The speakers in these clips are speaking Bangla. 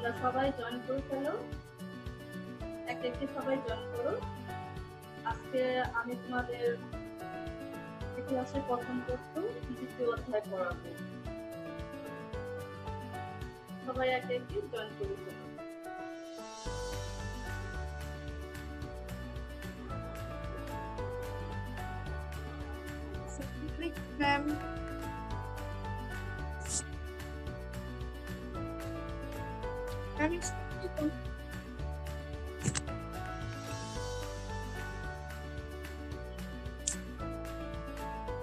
তোমরা সবাই জয়েন করে ফেলো, একে একে সবাই জয়েন করো। আজকে আমি তোমাদের ইতিহাসের প্রথম পত্র দ্বিতীয় অধ্যায় পড়াবো। সবাই একে একে জয়েন করে ফেলো। ম্যাম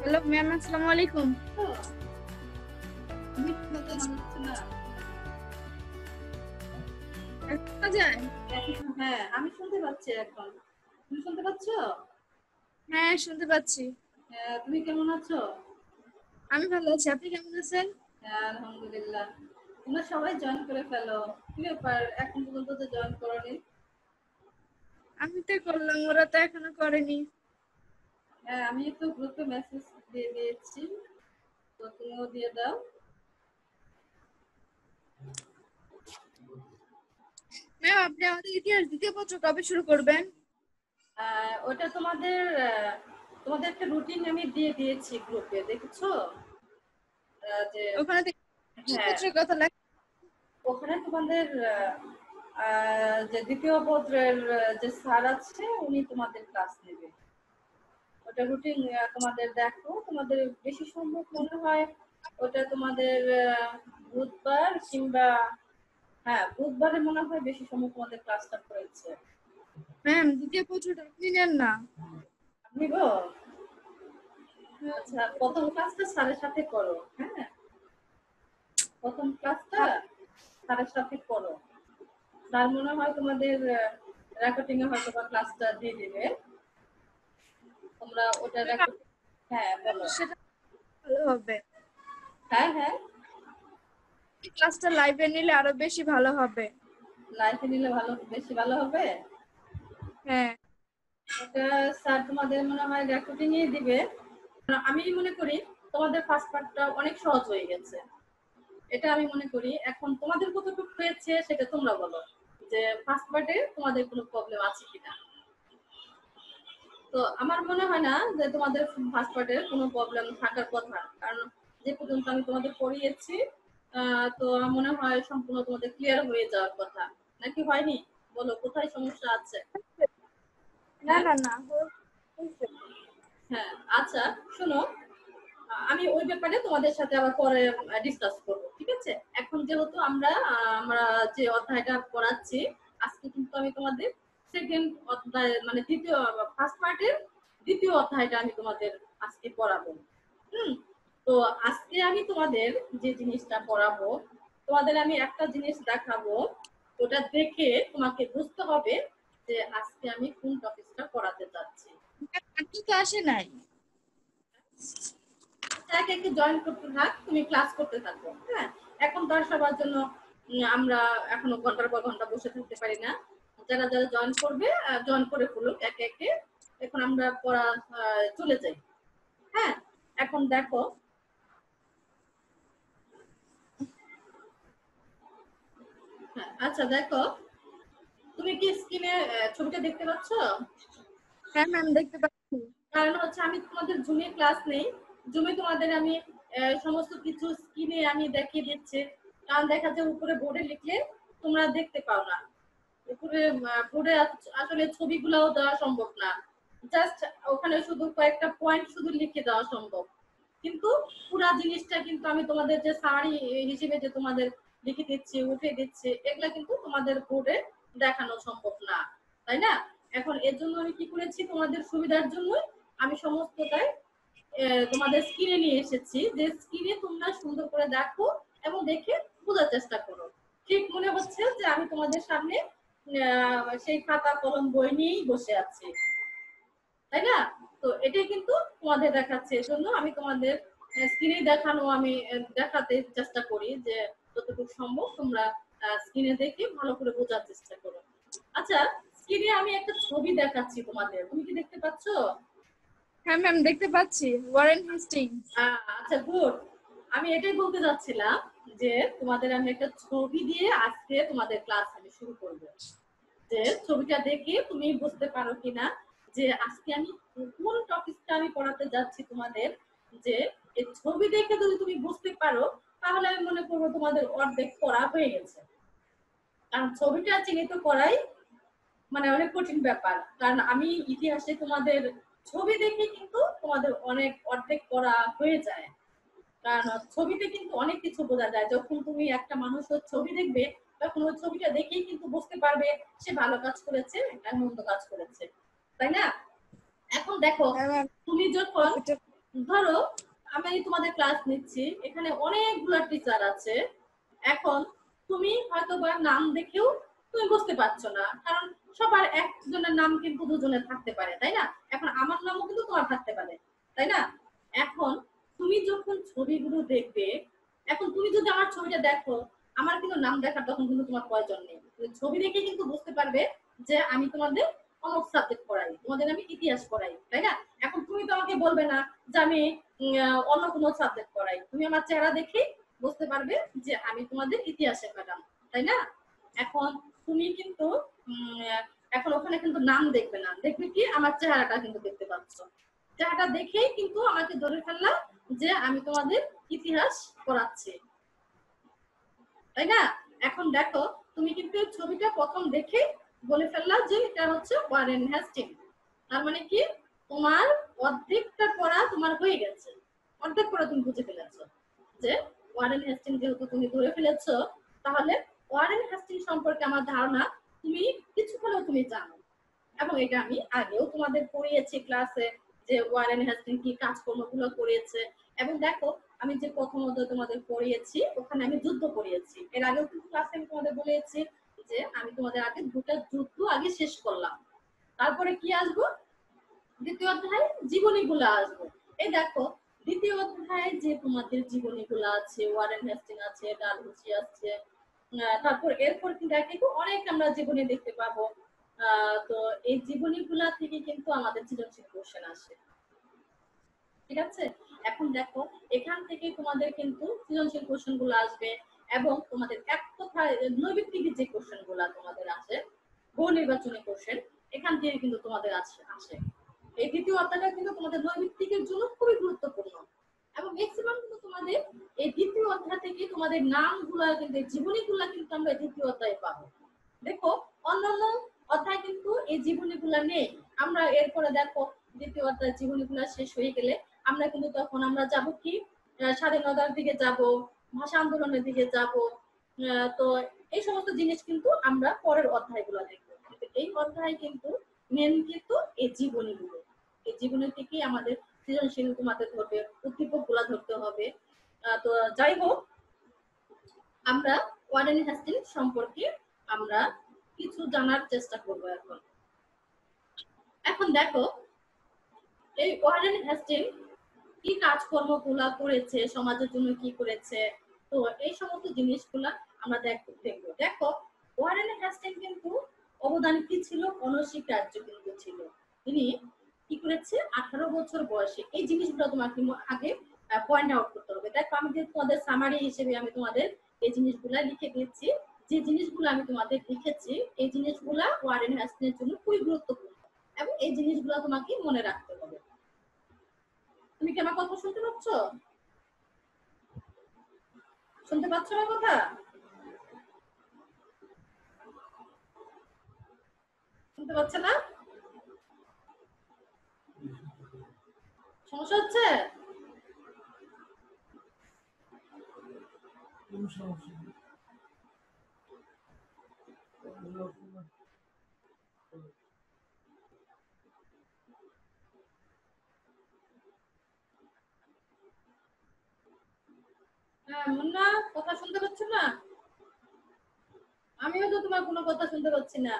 হ্যালো ম্যাম, আসসালামু আলাইকুম। হ্যাঁ, আমি শুনতে পাচ্ছি এখন। তুমি শুনতে পাচ্ছ? হ্যাঁ, শুনতে পাচ্ছি। তুমি কেমন আছো? আমি ভালো আছি, আপনি কেমন আছেন? হ্যাঁ, আলহামদুলিল্লাহ। তোমরা সবাই জয়েন করে ফেলো। কি ব্যাপার, এখন পর্যন্ত তো জয়েন করোনি? আমি তো করলাম, ওরা তো এখনো করেনি। হ্যাঁ, আমি তো গ্রুপে মেসেজ দিয়ে দিয়েছি, তো তুমিও দিয়ে দাও। ম্যাম, আপনি আমাদের ইতিহাস দ্বিতীয় পত্র কবে শুরু করবেন? ওটা তোমাদের তোমাদের একটা রুটিন আমি দিয়ে দিয়েছি গ্রুপে, দেখেছো? যে ওখানে হ্যাঁ, কথা লেখা। ওখানে তোমাদের যে দ্বিতীয় পত্রের যে স্যার আছে উনি তোমাদের ক্লাস নেবে। ওটা রুটিন তোমাদের দেখো, তোমাদের বেশি সম্ভব মনে হয় ওটা তোমাদের বুধবার কিংবা হ্যাঁ বুধবারে মনে হয় বেশি সময় তোমাদের ক্লাসটা করেছে। ম্যাম, দ্বিতীয় পত্রটা আপনি নেন না। আপনি গো, আচ্ছা প্রথম ক্লাসটা স্যারের সাথে করো। হ্যাঁ, প্রথম ক্লাসটা স্যারের সাথে করো। স্যার মনে হয় তোমাদের রেকর্ডিং এ হয়তো বা ক্লাসটা দিয়ে দিবে, তোমরা ওটা রেকর্ড। হ্যাঁ বলো। সেটা ভালো হবে। হ্যাঁ হ্যাঁ, ক্লাসটা লাইভে নিলে আরো বেশি ভালো হবে। লাইভে নিলে বেশি ভালো হবে। হ্যাঁ, ওটা স্যার তোমাদের মনে হয় রেকর্ডিং এ দিবে। আমি মনে করি তোমাদের ফার্স্ট পার্টটা অনেক সহজ হয়ে গেছে, এটা আমি মনে করি। এখন তোমাদের কতটুকু হয়েছে সেটা তোমরা বলো, যে ফার্স্ট পার্টে তোমাদের কোনো প্রবলেম আছে কিনা। তো আমার মনে হয় না যে তোমাদের ফার্স্ট পার্টের কোনো প্রবলেম থাকার কথা, কারণ যে পর্যন্ত আমি তোমাদের পড়িয়েছি তো আমার মনে হয় সম্পূর্ণ তোমাদের ক্লিয়ার হয়ে যাওয়ার কথা, নাকি হয়নি? বলো কোথায় সমস্যা আছে। না হ্যাঁ না না, হ্যাঁ, আচ্ছা শোনো, আমি ওই ব্যাপারে তোমাদের সাথে আবার পরে ডিসকাস করবো, ঠিক আছে? এখন যেহেতু আমরা যে অধ্যায়টা পড়াচ্ছি, আজকে কিন্তু আমি তোমাদের সেকেন্ড অধ্যায় মানে দ্বিতীয় ফার্স্ট পার্টের দ্বিতীয় অধ্যায়টা আমি তোমাদের আজকে পড়াবো। তো আজকে আমি তোমাদের যে জিনিসটা পড়াবো, তোমাদের আমি একটা জিনিস দেখাবো, ওটা দেখে তোমাকে বুঝতে হবে যে আজকে আমি কোন টপিকটা পড়াতে যাচ্ছি। আপনি তো আসে নাই। একে একে জয়েন করতে থাক, তুমি ক্লাস করতে থাকো। হ্যাঁ, এখন তো আর সবার জন্য আমরা এখনো ঘন্টার পর ঘন্টা বসে থাকতে পারি না। যারা যারা জয়েন করবে জয়েন করে ফেলুক একে একে। এখন আমরা পড়া চলে যাই। হ্যাঁ, এখন দেখো, হ্যাঁ আচ্ছা দেখো, তুমি কি স্ক্রিনে ছবিটা দেখতে পাচ্ছ? হ্যাঁ ম্যাম, দেখতে পাচ্ছি। কারণ হচ্ছে আমি তোমাদের জুমে ক্লাস নেই, জুমে তোমাদের আমি সমস্ত কিছু স্ক্রিনে আমি দেখিয়ে দিচ্ছি। কারণ দেখা যায় উপরে বোর্ডে লিখলে তোমরা দেখতে পাও না, উপরে বোর্ডে আসলে ছবিগুলোও দেওয়া সম্ভব না, জাস্ট ওখানে শুধু কয়েকটা পয়েন্ট শুধু লিখে দেওয়া সম্ভব, কিন্তু পুরা জিনিসটা কিন্তু আমি তোমাদের যে সারি হিসেবে যে তোমাদের লিখে দিচ্ছি উঠে দিচ্ছি এগুলা কিন্তু তোমাদের বোর্ডে দেখানো সম্ভব না, তাই না? এখন এর জন্য আমি কি করেছি, তোমাদের সুবিধার জন্য আমি সমস্তটাই তোমাদের স্ক্রিনে নিয়ে এসেছি, যে স্ক্রিনে তোমরা সুন্দর করে দেখো এবং দেখে বোঝার চেষ্টা করো। ঠিক মনে হচ্ছে যে আমি তোমাদের সামনে সেই খাতা কলম বই নিয়েই বসে আছি, তাই না? তো এটাই কিন্তু তোমাদের দেখাচ্ছে, এজন্য আমি তোমাদের স্ক্রিনে দেখানো আমি দেখাতে চেষ্টা করি, যে যতটুকু সম্ভব তোমরা স্ক্রিনে দেখে ভালো করে বোঝার চেষ্টা করো। আচ্ছা, স্ক্রিনে আমি একটা ছবি দেখাচ্ছি তোমাদের, তুমি কি দেখতে পাচ্ছ? হ্যাঁ ম্যাম, দেখতে পাচ্ছি, ওয়ারেন হেস্টিংস। আচ্ছা গুড, আমি এটাই বলতে যাচ্ছিলাম যে তোমাদের আমি একটা ছবি দিয়ে আজকে তোমাদের ক্লাস আমি শুরু করব। যে ছবিটা দেখে তুমি বুঝতে পারো কিনা যে আজকে আমি কোন টপিকটা আমি পড়াতে যাচ্ছি তোমাদের। যে এই ছবি দেখে যদি তুমি বুঝতে পারো তাহলে আমি মনে করবো তোমাদের অর্ধেক পড়া হয়ে গেছে। কারণ ছবিটা চিহ্নিত করাই মানে অনেক কঠিন ব্যাপার। কারণ আমি ইতিহাসে তোমাদের ছবি দেখে কিন্তু তোমাদের অনেক অর্ধেক পড়া হয়ে যায়। কারণ ছবিতে কিন্তু অনেক কিছু বোঝা যায়। যখন তুমি একটা মানুষের ছবি দেখবে তখন ওই ছবিটা দেখেই কিন্তু বুঝতে পারবে সে ভালো কাজ করেছে না মন্দ কাজ করেছে, তাই না? এখন দেখো, হ্যাঁ ম্যাম। তুমি যখন ধরো আমি তোমাদের ক্লাস নিচ্ছি, এখানে অনেকগুলো টিচার আছে। এখন তুমি হয়তো বা নাম দেখেও তুমি বুঝতে পারছো না, কারণ সবার একজনের নাম কিন্তু দুজনের থাকতে পারে, তাই না? এখন আমার নামও কিন্তু তোমার থাকতে পারে, তাই না? এখন তুমি যখন ছবিগুলো দেখবে, এখন তুমি যদি আমার ছবিটা দেখো, আমার কিন্তু নাম দেখার তখন কিন্তু তোমার প্রয়োজন নেই। তুমি ছবি দেখে কিন্তু বুঝতে পারবে যে আমি তোমাদের অমুক সাবজেক্ট পড়াই, তোমাদের আমি ইতিহাস পড়াই, তাই না? এখন তুমি তো আমাকে বলবে না যে আমি অন্য কোনো সাবজেক্ট পড়াই, তুমি আমার চেহারা দেখে বুঝতে পারবে যে আমি তোমাদের ইতিহাসের ম্যাডাম, তাই না? এখন তুমি কিন্তু এখন ওখানে কিন্তু নাম দেখবে না, দেখবে কি আমার চেহারাটা কিন্তু দেখতে পাচ্ছ। চেহারাটা দেখেই কিন্তু আমাকে ধরে ফেললাম যে আমি তোমাদের ইতিহাস পড়াচ্ছি, তাই না? এখন দেখো, তুমি কিন্তু ছবিটা প্রথম দেখে বলে ফেললা যে এটা হচ্ছে ওয়ারেন হেস্টিং। তার মানে কি তোমার অর্ধেকটা পড়া তোমার হয়ে গেছে, অর্ধেক পড়া তুমি বুঝে ফেলেছো। যে ওয়ারেন হেস্টিং যেহেতু তুমি ধরে ফেলেছো, তাহলে ওয়ারেন হেস্টিং সম্পর্কে আমার ধারণা তুমি কিছু হলেও তুমি জানো। এবং এটা আমি আগেও তোমাদের পড়িয়েছি ক্লাসে যে ওয়ারেন হেস্টিং কি কাজকর্মগুলো করেছে। এবং দেখো, আমি যে প্রথমত তোমাদের পড়িয়েছি ওখানে আমি যুদ্ধ পড়িয়েছি, এর আগেও কিন্তু ক্লাসে আমি তোমাদের বলেছি যে আমি তোমাদের আগে দুটো যুদ্ধ আগে শেষ করলাম, তারপরে কি আসবো, দ্বিতীয় অধ্যায় জীবনীগুলো আসবো। এই দেখো, দ্বিতীয় অধ্যায়ে যে তোমাদের জীবনীগুলো আছে, ওয়ারেন হেস্টিং আছে, ডালহৌসি আছে, তারপর এরপর কিন্তু অনেক আমরা জীবনী দেখতে পাবো। তো এই জীবনীগুলা থেকে কিন্তু আমাদের সৃজনশীল কোশ্চেন আসে, ঠিক আছে? এখন দেখো, এখান থেকে তোমাদের কিন্তু সৃজনশীল কোশ্চেন গুলো আসবে। এবং তোমাদের এক কথায় নৈবিত্তিক যে কোশ্চেন গুলা তোমাদের আসে, বহু নির্বাচনী কোশ্চেন, এখান থেকে কিন্তু তোমাদের আসে। এই দ্বিতীয় অধ্যায়টা কিন্তু তোমাদের নৈবিত্তিকের জন্য খুবই গুরুত্বপূর্ণ। এবং ম্যাক্সিমাম কিন্তু তোমাদের এই দ্বিতীয় অধ্যায় থেকে তোমাদের নামগুলা কিন্তু জীবনীগুলা কিন্তু আমরা দ্বিতীয় অধ্যায়ে পাবো। দেখো, অন্যান্য অধ্যায় কিন্তু এই জীবনীগুলা নেই। আমরা এরপরে দেখো দ্বিতীয় অধ্যায় জীবনীগুলা শেষ হয়ে গেলে আমরা কিন্তু তখন আমরা যাব কি স্বাধীনতার দিকে যাব, ভাষা আন্দোলনের দিকে যাব। তো এই সমস্ত জিনিস কিন্তু আমরা পরের অধ্যায়গুলো দেখবো। কিন্তু এই অধ্যায় কিন্তু মেন কিন্তু এই জীবনীগুলো, এই জীবনী থেকেই আমাদের সৃজনশীল তোমাদের ধরবে, উদ্দীপক গুলা ধরতে হবে। তো যাই হোক, আমরা ওয়ারেন হেস্টিং সম্পর্কে আমরা কিছু জানার চেষ্টা করব এখন। এখন দেখো, এই ওয়ারেন হেস্টিং কি কাজকর্মগুলা করেছে, সমাজের জন্য কি করেছে, তো এই সমস্ত জিনিসগুলা আমরা দেখবো। দেখো, ওয়ারেন হেস্টিং কিন্তু অবদান কি ছিল, অনস্বীকার্য কিন্তু ছিল। তিনি কি করেছে, 18 বছর বয়সে এই জিনিসগুলো তোমাকে আগে পয়েন্ট আউট করতে হবে। দেখো, আমি যে তোমাদের সামারি হিসেবে আমি তোমাদের এই জিনিসগুলা লিখে দিচ্ছি, যে জিনিসগুলো আমি তোমাদের লিখেছি এই জিনিসগুলা ওয়ারেন হেস্টিং এর জন্য খুবই গুরুত্বপূর্ণ এবং এই জিনিসগুলো তোমাকে মনে রাখতে হবে। তুমি কি আমার কথা শুনতে পাচ্ছ? শুনতে পাচ্ছ না কথা? শুনতে পাচ্ছে না? সমস্যা হচ্ছে? হ্যাঁ মুন্না, কথা শুনতে পাচ্ছ না? আমিও তো তোমার কোনো কথা শুনতে পাচ্ছি না।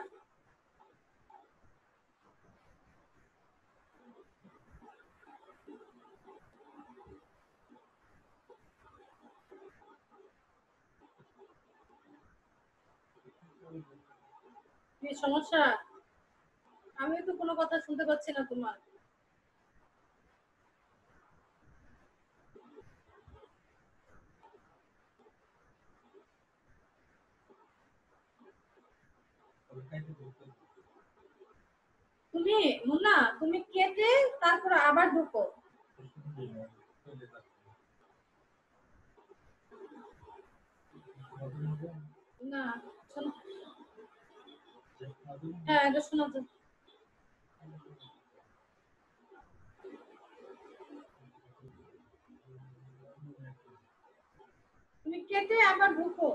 কি সমস্যা? আমিও তো কোনো কথা শুনতে পাচ্ছি না তোমার। তুমি মুন্না, তুমি কেটে তারপর আবার ঢুকো। না, হ্যাঁ এটা শোনা যাচ্ছে। তুমি কেটে আবার ঢুকো।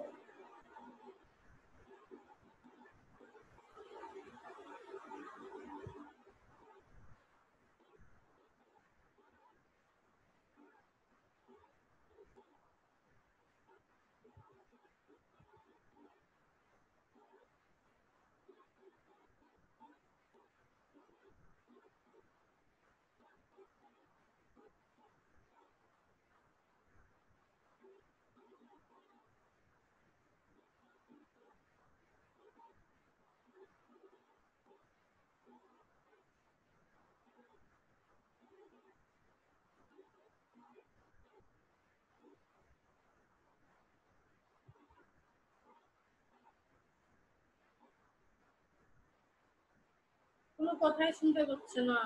কোনো কথাই শুনতে পাচ্ছে না।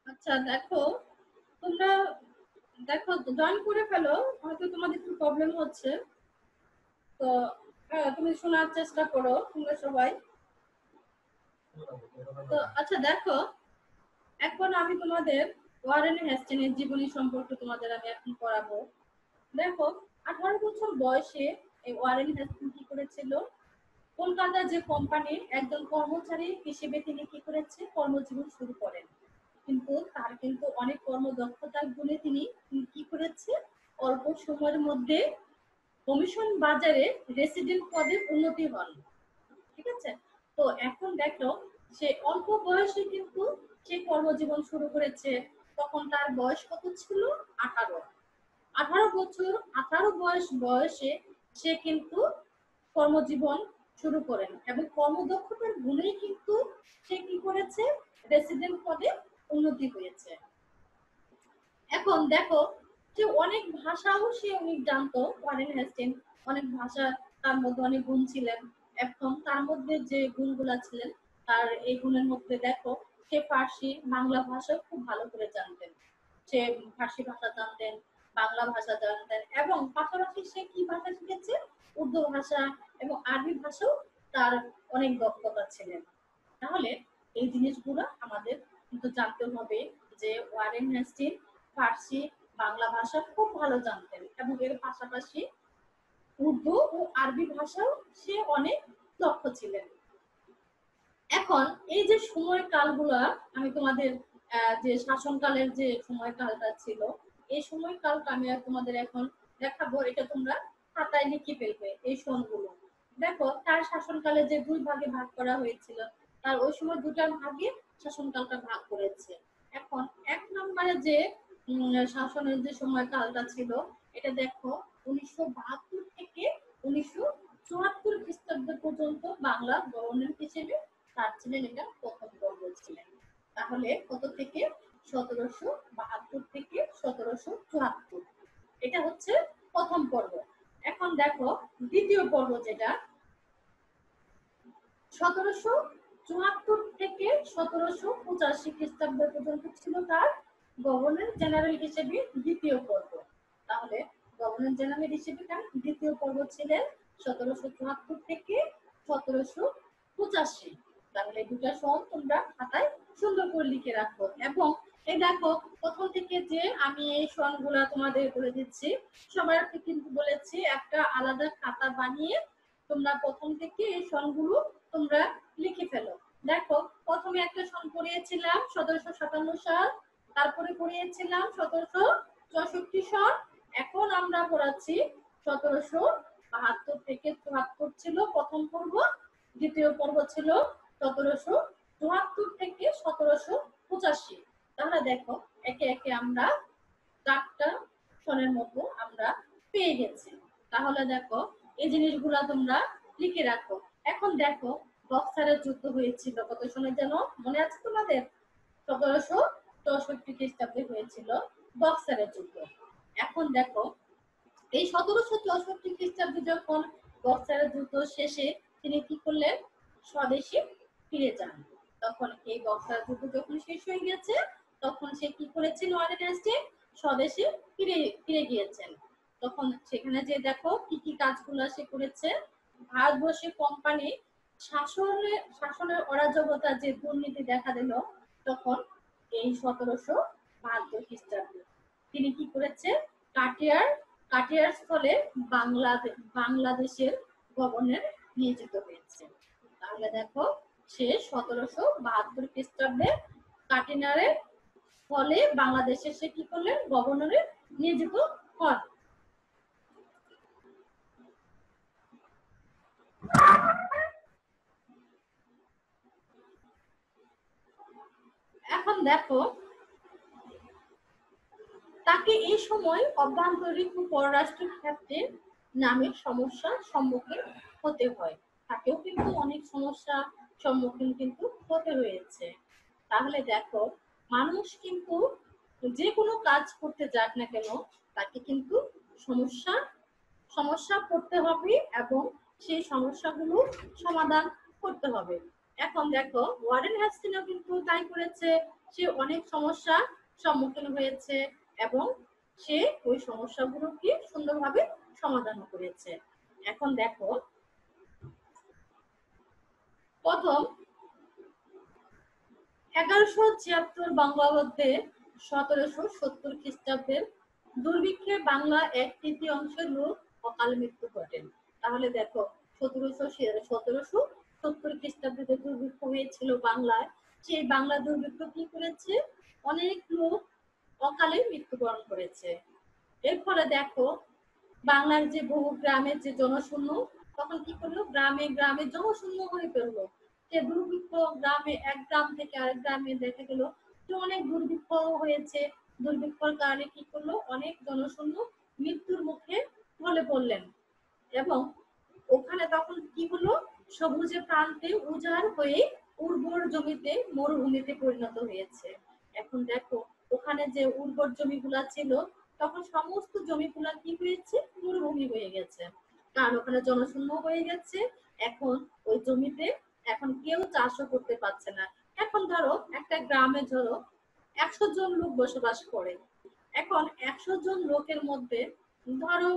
আচ্ছা দেখো, তোমরা দেখো জয়েন করে ফেলো, হয়তো তোমাদের একটু প্রবলেম হচ্ছে। তো হ্যাঁ, তুমি শোনার চেষ্টা করো তোমরা সবাই। তো আচ্ছা দেখো, এখন আমি তোমাদের ওয়ারেন হেস্টিংয়ের জীবনী সম্পর্কে তোমাদের আমি এখন পড়াবো। দেখো, 18 বছর বয়সে এই ওয়ারেন হেস্টিং কি করেছিল, কলকাতার যে কোম্পানির একজন কর্মচারী হিসেবে তিনি কি করেছে কর্মজীবন শুরু করেন। কিন্তু তার কিন্তু অনেক কর্মদক্ষতার গুণে তিনি কি করেছে, অল্প সময়ের মধ্যে কমিশন বাজারে রেসিডেন্ট পদে উন্নতি হন। ঠিক আছে? তো এখন দেখো, সে অল্প বয়সে কিন্তু সে কর্মজীবন শুরু করেছে। তখন তার বয়স কত ছিল? 18। 18 বছর, 18 বয়সে সে কিন্তু কর্মজীবন শুরু করেন এবং কর্মদক্ষতার গুণেই কিন্তু সে কি করেছে, রেসিডেন্ট পদে উন্নতি হয়েছে। এখন দেখো, যে অনেক ভাষাও সে অনেক জানতো ওয়ারেন হেস্টিং, অনেক ভাষা তার মধ্যে অনেক গুণ ছিলেন। এখন তার মধ্যে যে গুণগুলা ছিলেন, তার এই গুণের মধ্যে দেখো, সে ফার্সি বাংলা ভাষা খুব ভালো করে জানতেন। সে ফার্সি ভাষা জানতেন, বাংলা ভাষা জানতেন এবং পাশাপাশি সে কি ভাষা শিখেছে, উর্দু ভাষা এবং আরবি ভাষাও তার অনেক দক্ষতা ছিলেন। তাহলে এই জিনিসগুলো আমাদের কিন্তু জানতে হবে যে ওয়ারেন হেস্টিং ফার্সি বাংলা ভাষা খুব ভালো জানতেন এবং এর পাশাপাশি উর্দু ও আরবি ভাষাও সে অনেক দক্ষ ছিলেন। এখন এই যে সময়কালগুলা আমি তোমাদের যে শাসনকালের যে সময়কালটা ছিল, এই সময়কালটা আমি আর তোমাদের এখন দেখাবো, এটা তোমরা খাতায় লিখে ফেলবে এই সনগুলো। দেখো তার শাসনকালে যে দুই ভাগে ভাগ করা হয়েছিল, তার ওই সময় দুটা ভাগে শাসনকালটা ভাগ করেছে। এখন এক নম্বরে যে শাসনের যে সময়কালটা ছিল, এটা দেখো 1972 থেকে 1974 খ্রিস্টাব্দ পর্যন্ত বাংলা গভর্নর হিসেবে তার ছিলেন, এটা প্রথম পর্ব ছিলেন। তাহলে কত থেকে? 1772 থেকে 1774, এটা হচ্ছে প্রথম পর্ব। এখন দেখো দ্বিতীয় পর্ব যেটা 1774 থেকে 1785 খ্রিস্টাব্দ পর্যন্ত ছিল তার গভর্নর জেনারেল হিসেবে দ্বিতীয় পর্ব। তাহলে গভর্নর জেনারেল হিসেবে তার দ্বিতীয় পর্ব ছিলেন 1774 থেকে 1785। তাহলে দুটা সন তোমরা খাতায় সুন্দর করে লিখে রাখো। এবং এই দেখো প্রথম থেকে যে আমি এই সনগুলা তোমাদের বলে দিচ্ছি, সবার কিন্তু বলেছি একটা আলাদা খাতা বানিয়ে তোমরা প্রথম থেকে এই সনগুলো তোমরা লিখে ফেলো। দেখো প্রথমে একটা সন পড়িয়েছিলাম 1757 সাল, তারপরে পড়িয়েছিলাম 1764 সাল, এখন আমরা পড়াচ্ছি 1772 থেকে 74 ছিল প্রথম পর্ব, দ্বিতীয় পর্ব ছিল 1774 থেকে 1785। তাহলে দেখো একে একে আমরা 4টা সনের মতো আমরা পেয়ে গেছি। তাহলে দেখো এই জিনিসগুলা তোমরা লিখে রাখো। এখন দেখো বক্সারের যুদ্ধ হয়েছিল কত সনে যেন, মনে আছে তোমাদের? 1764 খ্রিস্টাব্দে হয়েছিল বক্সারের যুদ্ধ। এখন দেখো এই 1764 খ্রিস্টাব্দে যখন বক্সারের যুদ্ধ শেষে তিনি কি করলেন? স্বদেশে ফিরে যান। তখন এই বক্সার যুদ্ধ যখন শেষ হয়ে গেছে, তখন সে কি করেছিল? স্বদেশে ফিরে ফিরে গিয়েছেন। তখন সেখানে যে দেখো কি কি কাজগুলো সে করেছে। ভারতবর্ষে কোম্পানি শাসনের অরাজকতা যে দুর্নীতি দেখা দিল, তখন এই 1772 খ্রিস্টাব্দে তিনি কি করেছে? কাটিয়ার স্থলে বাংলাদেশের গভর্নর নিয়োজিত হয়েছে। তাহলে দেখো সে 1772 খ্রিস্টাব্দে কাটিনারের ফলে বাংলাদেশে সে কি করলেন? গভর্নরে নিয়োজিত হন। এখন দেখো তাকে এই সময় অভ্যন্তরীণ ও পররাষ্ট্র ক্ষেত্রে নামে সমস্যার সম্মুখীন হতে হয়। তাকেও কিন্তু অনেক সমস্যা সম্মুখীন কিন্তু হতে হয়েছে। তাহলে দেখো মানুষ কিন্তু যে কোনো কাজ করতে যাক না কেন, তাকে কিন্তু সমস্যা পড়তে হবে এবং সেই সমস্যাগুলো সমাধান করতে হবে। এখন দেখো ওয়ারেন হেস্টিংও কিন্তু তাই করেছে, সে অনেক সমস্যা সম্মুখীন হয়েছে এবং সে ওই সমস্যাগুলোকে সুন্দরভাবে সমাধান করেছে। এখন দেখো প্রথম 1176 বঙ্গাব্দে 1770 খ্রিস্টাব্দের দুর্ভিক্ষে বাংলা 1/3 লোক অকাল মৃত্যু ঘটেন। তাহলে দেখো 1770 খ্রিস্টাব্দে যে দুর্ভিক্ষ হয়েছিল বাংলায়, সেই বাংলা দুর্ভিক্ষ কি করেছে? অনেক লোক অকালে মৃত্যুবরণ করেছে। এর ফলে দেখো বাংলার যে বহু গ্রামের যে জনশূন্য, তখন কি করলো? গ্রামে গ্রামে জনশূন্য হয়ে ফেললো। যে দুর্ভিক্ষ গ্রামে এক গ্রাম থেকে আরেক গ্রামে দেখা গেল যে অনেক দুর্ভিক্ষ হয়েছে। দুর্ভিক্ষর কারণে কি করলো? অনেক জনশূন্য মৃত্যুর মুখে ঢলে পড়লেন এবং ওখানে তখন কি হলো? সবুজে প্রান্তে উজাড় হয়ে উর্বর জমিতে মরুভূমিতে পরিণত হয়েছে। এখন দেখো ওখানে যে উর্বর জমিগুলা ছিল, তখন সমস্ত জমিগুলা কি হয়েছে? মরুভূমি হয়ে গেছে, কারণ ওখানে জনশূন্য হয়ে গেছে। এখন ওই জমিতে এখন কেউ চাষও করতে পারছে না। এখন ধরো একটা গ্রামে ধরো 100 জন লোক বসবাস করে। এখন 100 জন লোকের মধ্যে ধরো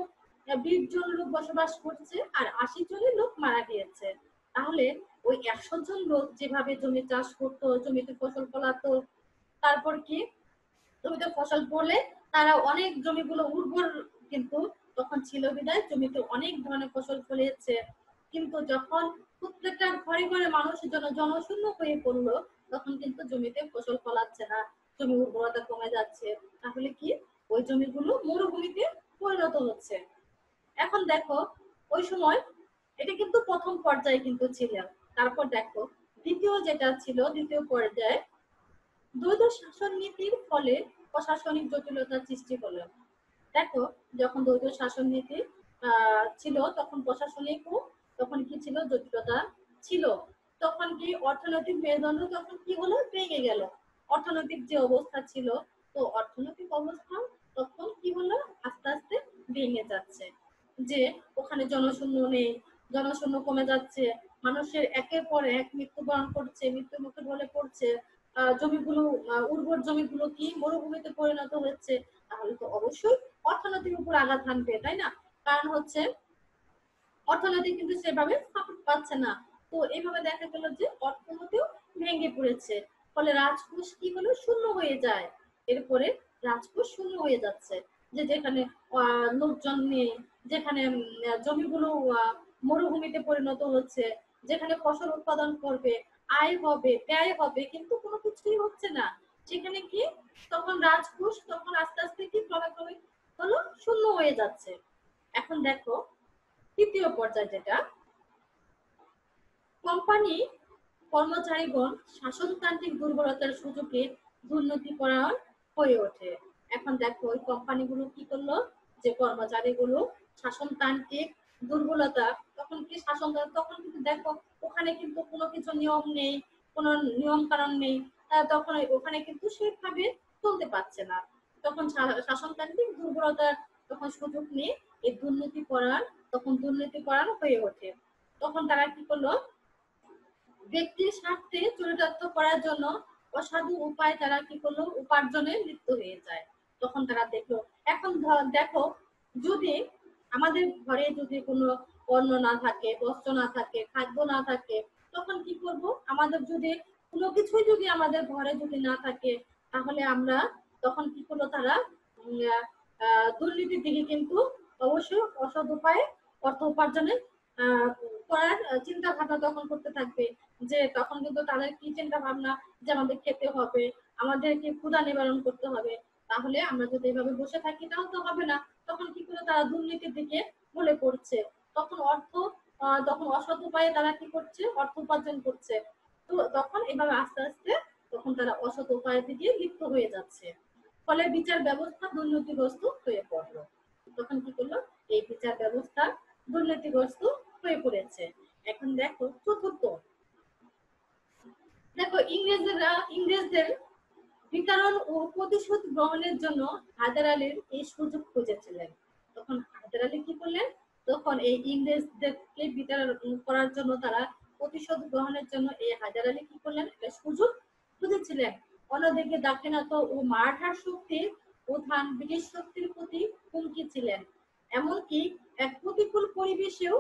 20 জন লোক বসবাস করছে আর 80 জনই লোক মারা গিয়েছে। তাহলে ওই 100 জন লোক যেভাবে জমি চাষ করতো, জমিতে ফসল ফলাতো, তারপর কি জমিতে ফসল ফলে তারা অনেক জমিগুলো উর্বর কিন্তু তখন ছিল বিধায় জমিতে অনেক ধরনের ফসল ফলিয়েছে। কিন্তু যখন প্রত্যেকটা ঘরে ঘরে মানুষের জন্য জনশূন্য হয়ে পড়লো, তখন কিন্তু জমিতে ফসল ফলাচ্ছে না, জমি উর্বরতা কমে যাচ্ছে। তাহলে কি ওই জমিগুলো মরুভূমিতে পরিণত হচ্ছে। এখন দেখো ওই সময় এটা কিন্তু প্রথম পর্যায়ে কিন্তু ছিল। তারপর দেখো দ্বিতীয় যেটা ছিল, দ্বিতীয় পর্যায়ে দ্বৈত শাসন নীতির ফলে প্রশাসনিক জটিলতার সৃষ্টি হলো। দেখো যখন দ্বৈত শাসন নীতি ছিল তখন প্রশাসনিক ও তখন কি ছিল জটিলতা ছিল। তখন কি অর্থনৈতিক মেরুদণ্ড তখন কি হলো, ভেঙে গেল। অর্থনৈতিক যে অবস্থা ছিল, তো অর্থনৈতিক অবস্থা তখন কি হলো, আস্তে আস্তে ভেঙে যাচ্ছে। যে ওখানে জনশূন্য নেই, জনশূন্য কমে যাচ্ছে, মানুষের একের পর এক মৃত্যুবরণ করছে, মৃত্যু মুখে ঢলে পড়ছে। জমিগুলো উর্বর জমিগুলো কি মরুভূমিতে পরিণত হচ্ছে। তাহলে তো অবশ্যই অর্থনীতির উপর আঘাত হানবে, তাই না? কারণ হচ্ছে অর্থনীতি কিন্তু সেভাবে সাপোর্ট পাচ্ছে না। তো এইভাবে দেখা গেল যে অর্থনীতিও ভেঙে পড়েছে। ফলে রাজকোষ কি হলো, শূন্য হয়ে যায়। এরপরে রাজকোষ শূন্য হয়ে যাচ্ছে। যে যেখানে লোকজন নেই, যেখানে জমিগুলো মরুভূমিতে পরিণত হচ্ছে, যেখানে ফসল উৎপাদন করবে, আয় হবে, ব্যয় হবে, কিন্তু কোনো কিছুই হচ্ছে না। সেখানে কি তখন রাজকোষ তখন আস্তে আস্তে কি ক্রমে হলো শূন্য হয়ে যাচ্ছে। এখন দেখো তৃতীয় পর্যায় যেটা, কোম্পানি কর্মচারীগণ শাসনতান্ত্রিক দুর্বলতার সুযোগে দুর্নীতিপরায়ণ হয়ে ওঠে। এখন দেখো ওই কোম্পানিগুলো কি করলো, যে কর্মচারীগুলো শাসনতান্ত্রিক দুর্বলতা, তখন কি তখন কিন্তু দেখো ওখানে কিন্তু কোনো কিছু নিয়ম নেই, কোনো নিয়ম কানুন নেই। তখন ওখানে কিন্তু সেভাবে চলতে পারছে না। তখন শাসনতান্ত্রিক দুর্বলতার তখন সুযোগ নিয়ে এই দুর্নীতিপরায়ণ হয়ে ওঠে। তখন তারা কি করলো, ব্যক্তির স্বার্থে চরিতার্থ করার জন্য অসাধু উপায় তারা কি করলো, উপার্জনে লিপ্ত হয়ে যায়। তখন তারা দেখলো, এখন দেখো যদি আমাদের ঘরে যদি কোনো অন্ন না থাকে, বস্ত্র না থাকে, খাদ্য না থাকে, তখন কি করব, আমাদের যদি কোনো কিছুই যদি আমাদের ঘরে যদি না থাকে, তাহলে আমরা তখন কি করলো, তারা দুর্নীতির দিকে কিন্তু অবশ্যই অসৎ উপায়ে অর্থ উপার্জনে করার চিন্তা ভাবনা তখন করতে থাকবে। যে তখন কিন্তু তাদের কি চিন্তা ভাবনা, যে আমাদের খেতে হবে, আমাদেরকে ক্ষুধা নিবারণ করতে হবে। তাহলে আমরা যদি এভাবে বসে থাকি তাহলে তো হবে না। তখন কি করে তারা দুর্নীতির দিকে ঢলে পড়ছে। তখন তখন অসৎ উপায়ে তারা কি করছে, অর্থ উপার্জন করছে। তো তখন এভাবে আস্তে আস্তে তখন তারা অসৎ উপায়ের দিকে লিপ্ত হয়ে যাচ্ছে। ফলে বিচার ব্যবস্থা দুর্নীতিগ্রস্ত হয়ে পড়লো। তখন কি করলো, এই বিচার ব্যবস্থা দুর্নীতিগ্রস্ত হয়ে পড়েছে। এখন দেখো চতুর্থ, দেখো ইংরেজদের বিতরণ ও প্রতিশোধ গ্রহণের জন্য হায়দার আলীর এই সুযোগ খুঁজেছিলেন। তখন হায়দার আলী কি করলেন, তখন এই ইংরেজদেরকে বিতরণ করার জন্য, তারা প্রতিশোধ গ্রহণের জন্য এই হায়দার আলী কি করলেন, একটা সুযোগ খুঁজেছিলেন। অন্যদিকে দাক্ষিণাত্য ও মারাঠার শক্তির প্রধান ব্রিটিশ শক্তির প্রতি হুমকি ছিলেন। এমনকি এক প্রতিকূল পরিবেশেও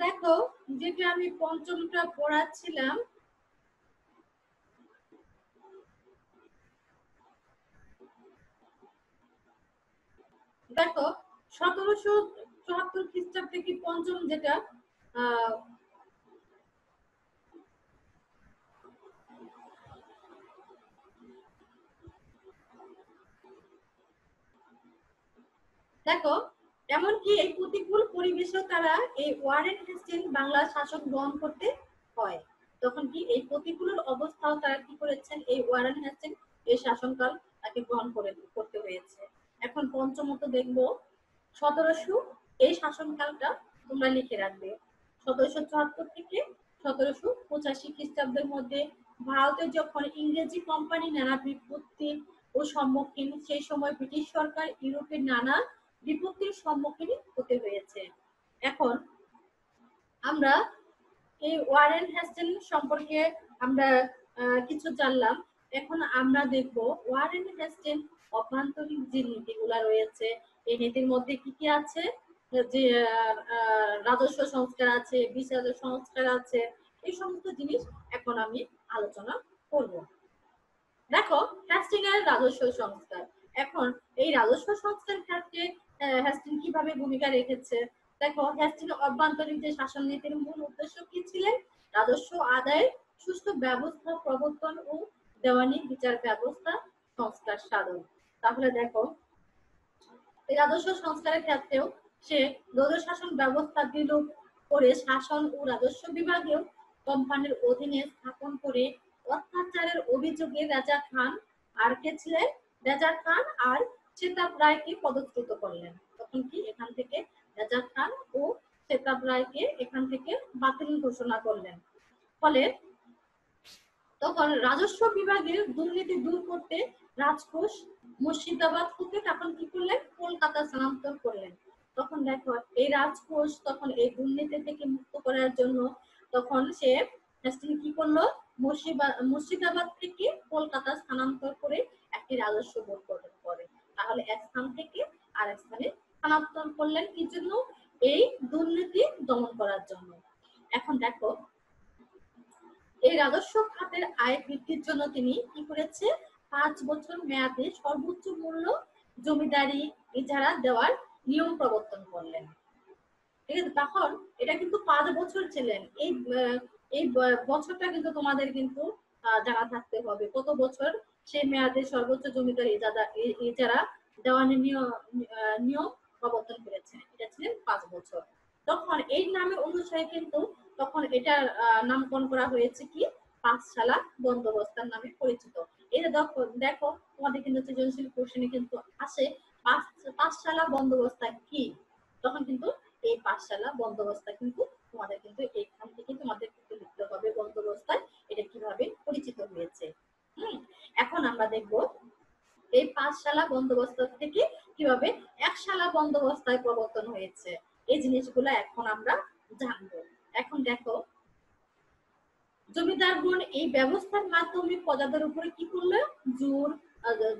দেখো যেটা আমি পঞ্চমটা পড়াচ্ছিলাম, দেখো 1774 খ্রিস্টাব্দে কি পঞ্চম যেটা, আহ দেখো এমনকি এই প্রতিকূল পরিবেশেও তারা এই ওয়ারেন হেস্টিং বাংলা শাসন গ্রহণ করতে হয়। তখন কি এই প্রতিকূল অবস্থাও তারা কি করেছেন, এই ওয়ারেন হেস্টিং এই শাসনকাল তাকে গ্রহণ করতে হয়েছে। এখন পঞ্চমত দেখবো 1700, এই শাসনকালটা তোমরা লিখে রাখবে 1774 থেকে 1785 খ্রিস্টাব্দের মধ্যে ভারতে যখন ইংরেজি কোম্পানি নানা বিপত্তি ও সম্মুখীন, সেই সময় ব্রিটিশ সরকার ইউরোপের নানা বিপত্তির সম্মুখীন হতে হয়েছে। এখন আমরা এই ওয়ারেন হেস্টিং সম্পর্কে আমরা কিছু জানলাম। এখন আমরা দেখব ওয়ারেন হেস্টিং অভ্যন্তরীণ যে নীতিগুলো রয়েছে, এই নীতির মধ্যে কি কি আছে, যে রাজস্ব সংস্কার আছে, বিচার সংস্কার আছে, এই সমস্ত জিনিস এখন আমি আলোচনা করব। দেখো, হেস্টিং এর রাজস্ব সংস্কার। এখন এই রাজস্ব সংস্কার ক্ষেত্রে হেস্টিং কিভাবে ভূমিকা রেখেছে। দেখো, হেস্টিং অভ্যন্তরীণ যে শাসন নীতির মূল উদ্দেশ্য কি ছিলেন? রাজস্ব আদায়ের সুষ্ঠু ব্যবস্থা প্রবর্তন ও দেওয়ানি বিচার ব্যবস্থা সংস্কার সাধন। তাহলে দেখো, এই রাজস্ব সংস্কারের ক্ষেত্রেও সে দ্বৈত শাসন ব্যবস্থা বিলোপ করে শাসন ও রাজস্ব বিভাগেও কোম্পানির অধীনে স্থাপন করে অত্যাচারের অভিযোগে রাজা খান আর কে ছিলেন? রাজা খান আর সেতাব রায়কে পদচ্যুত করলেন। তখন কি এখান থেকে রাজা খান ও সেতাব রায়কে এখান থেকে বাতিল ঘোষণা করলেন। ফলে তখন রাজস্ব বিভাগের দুর্নীতি দূর করতে রাজকোষ মুর্শিদাবাদ হতে তখন কি করলেন? কলকাতা স্থানান্তর করলেন। তখন দেখো, এই রাজকোষ তখন এই দুর্নীতি থেকে মুক্ত করার জন্য তখন সে হেস্টিং কি করলো? মুর্শিদাবাদ থেকে কলকাতা স্থানান্তর করে একটি রাজস্ব বোর্ড গঠন করে। তাহলে এক স্থান থেকে আরেক স্থানে স্থানান্তর করলেন কি জন্য? এই দুর্নীতি দমন করার জন্য। এখন দেখো, এই রাজস্ব খাতের আয় বৃদ্ধির জন্য তিনি কি করেছে? 5 বছর মেয়াদে সর্বোচ্চ মূল্য জমিদারি ইজারা দেওয়ার নিয়ম প্রবর্তন করলেন। ঠিক আছে, তখন এটা কিন্তু 5 বছর ছিলেন। এই বছরটা কিন্তু তোমাদের কিন্তু জানা থাকতে হবে, কত বছর সেই মেয়াদে সর্বোচ্চ জমিদারি ইজারা দেওয়ার নিয়ম প্রবর্তন করেছেন। এটা ছিলেন 5 বছর। তখন এই নামে অনুসারে কিন্তু তখন এটার নামকরণ করা হয়েছে কি? পাঁচশালা বন্দোবস্তার নামে পরিচিত। এটা দেখো তোমাদের কিন্তু সৃজনশীল কোশ্চেনে কিন্তু আসে পাঁচশালা বন্দোবস্ত কি। তখন কিন্তু এই পাঠশালা বন্দোবস্তা কিন্তু তোমাদের কিন্তু এখান থেকে তোমাদের কিন্তু লিখতে হবে বন্দোবস্তায় এটা কিভাবে পরিচিত হয়েছে। এখন আমরা দেখব এই পাঁচশালা বন্দোবস্ত থেকে কিভাবে একশালা বন্দোবস্তায় প্রবর্তন হয়েছে। এই জিনিসগুলো এখন আমরা জানবো। এখন দেখো, জমিদারগণ এই ব্যবস্থার মাধ্যমে প্রজাদের উপরে কি করলো?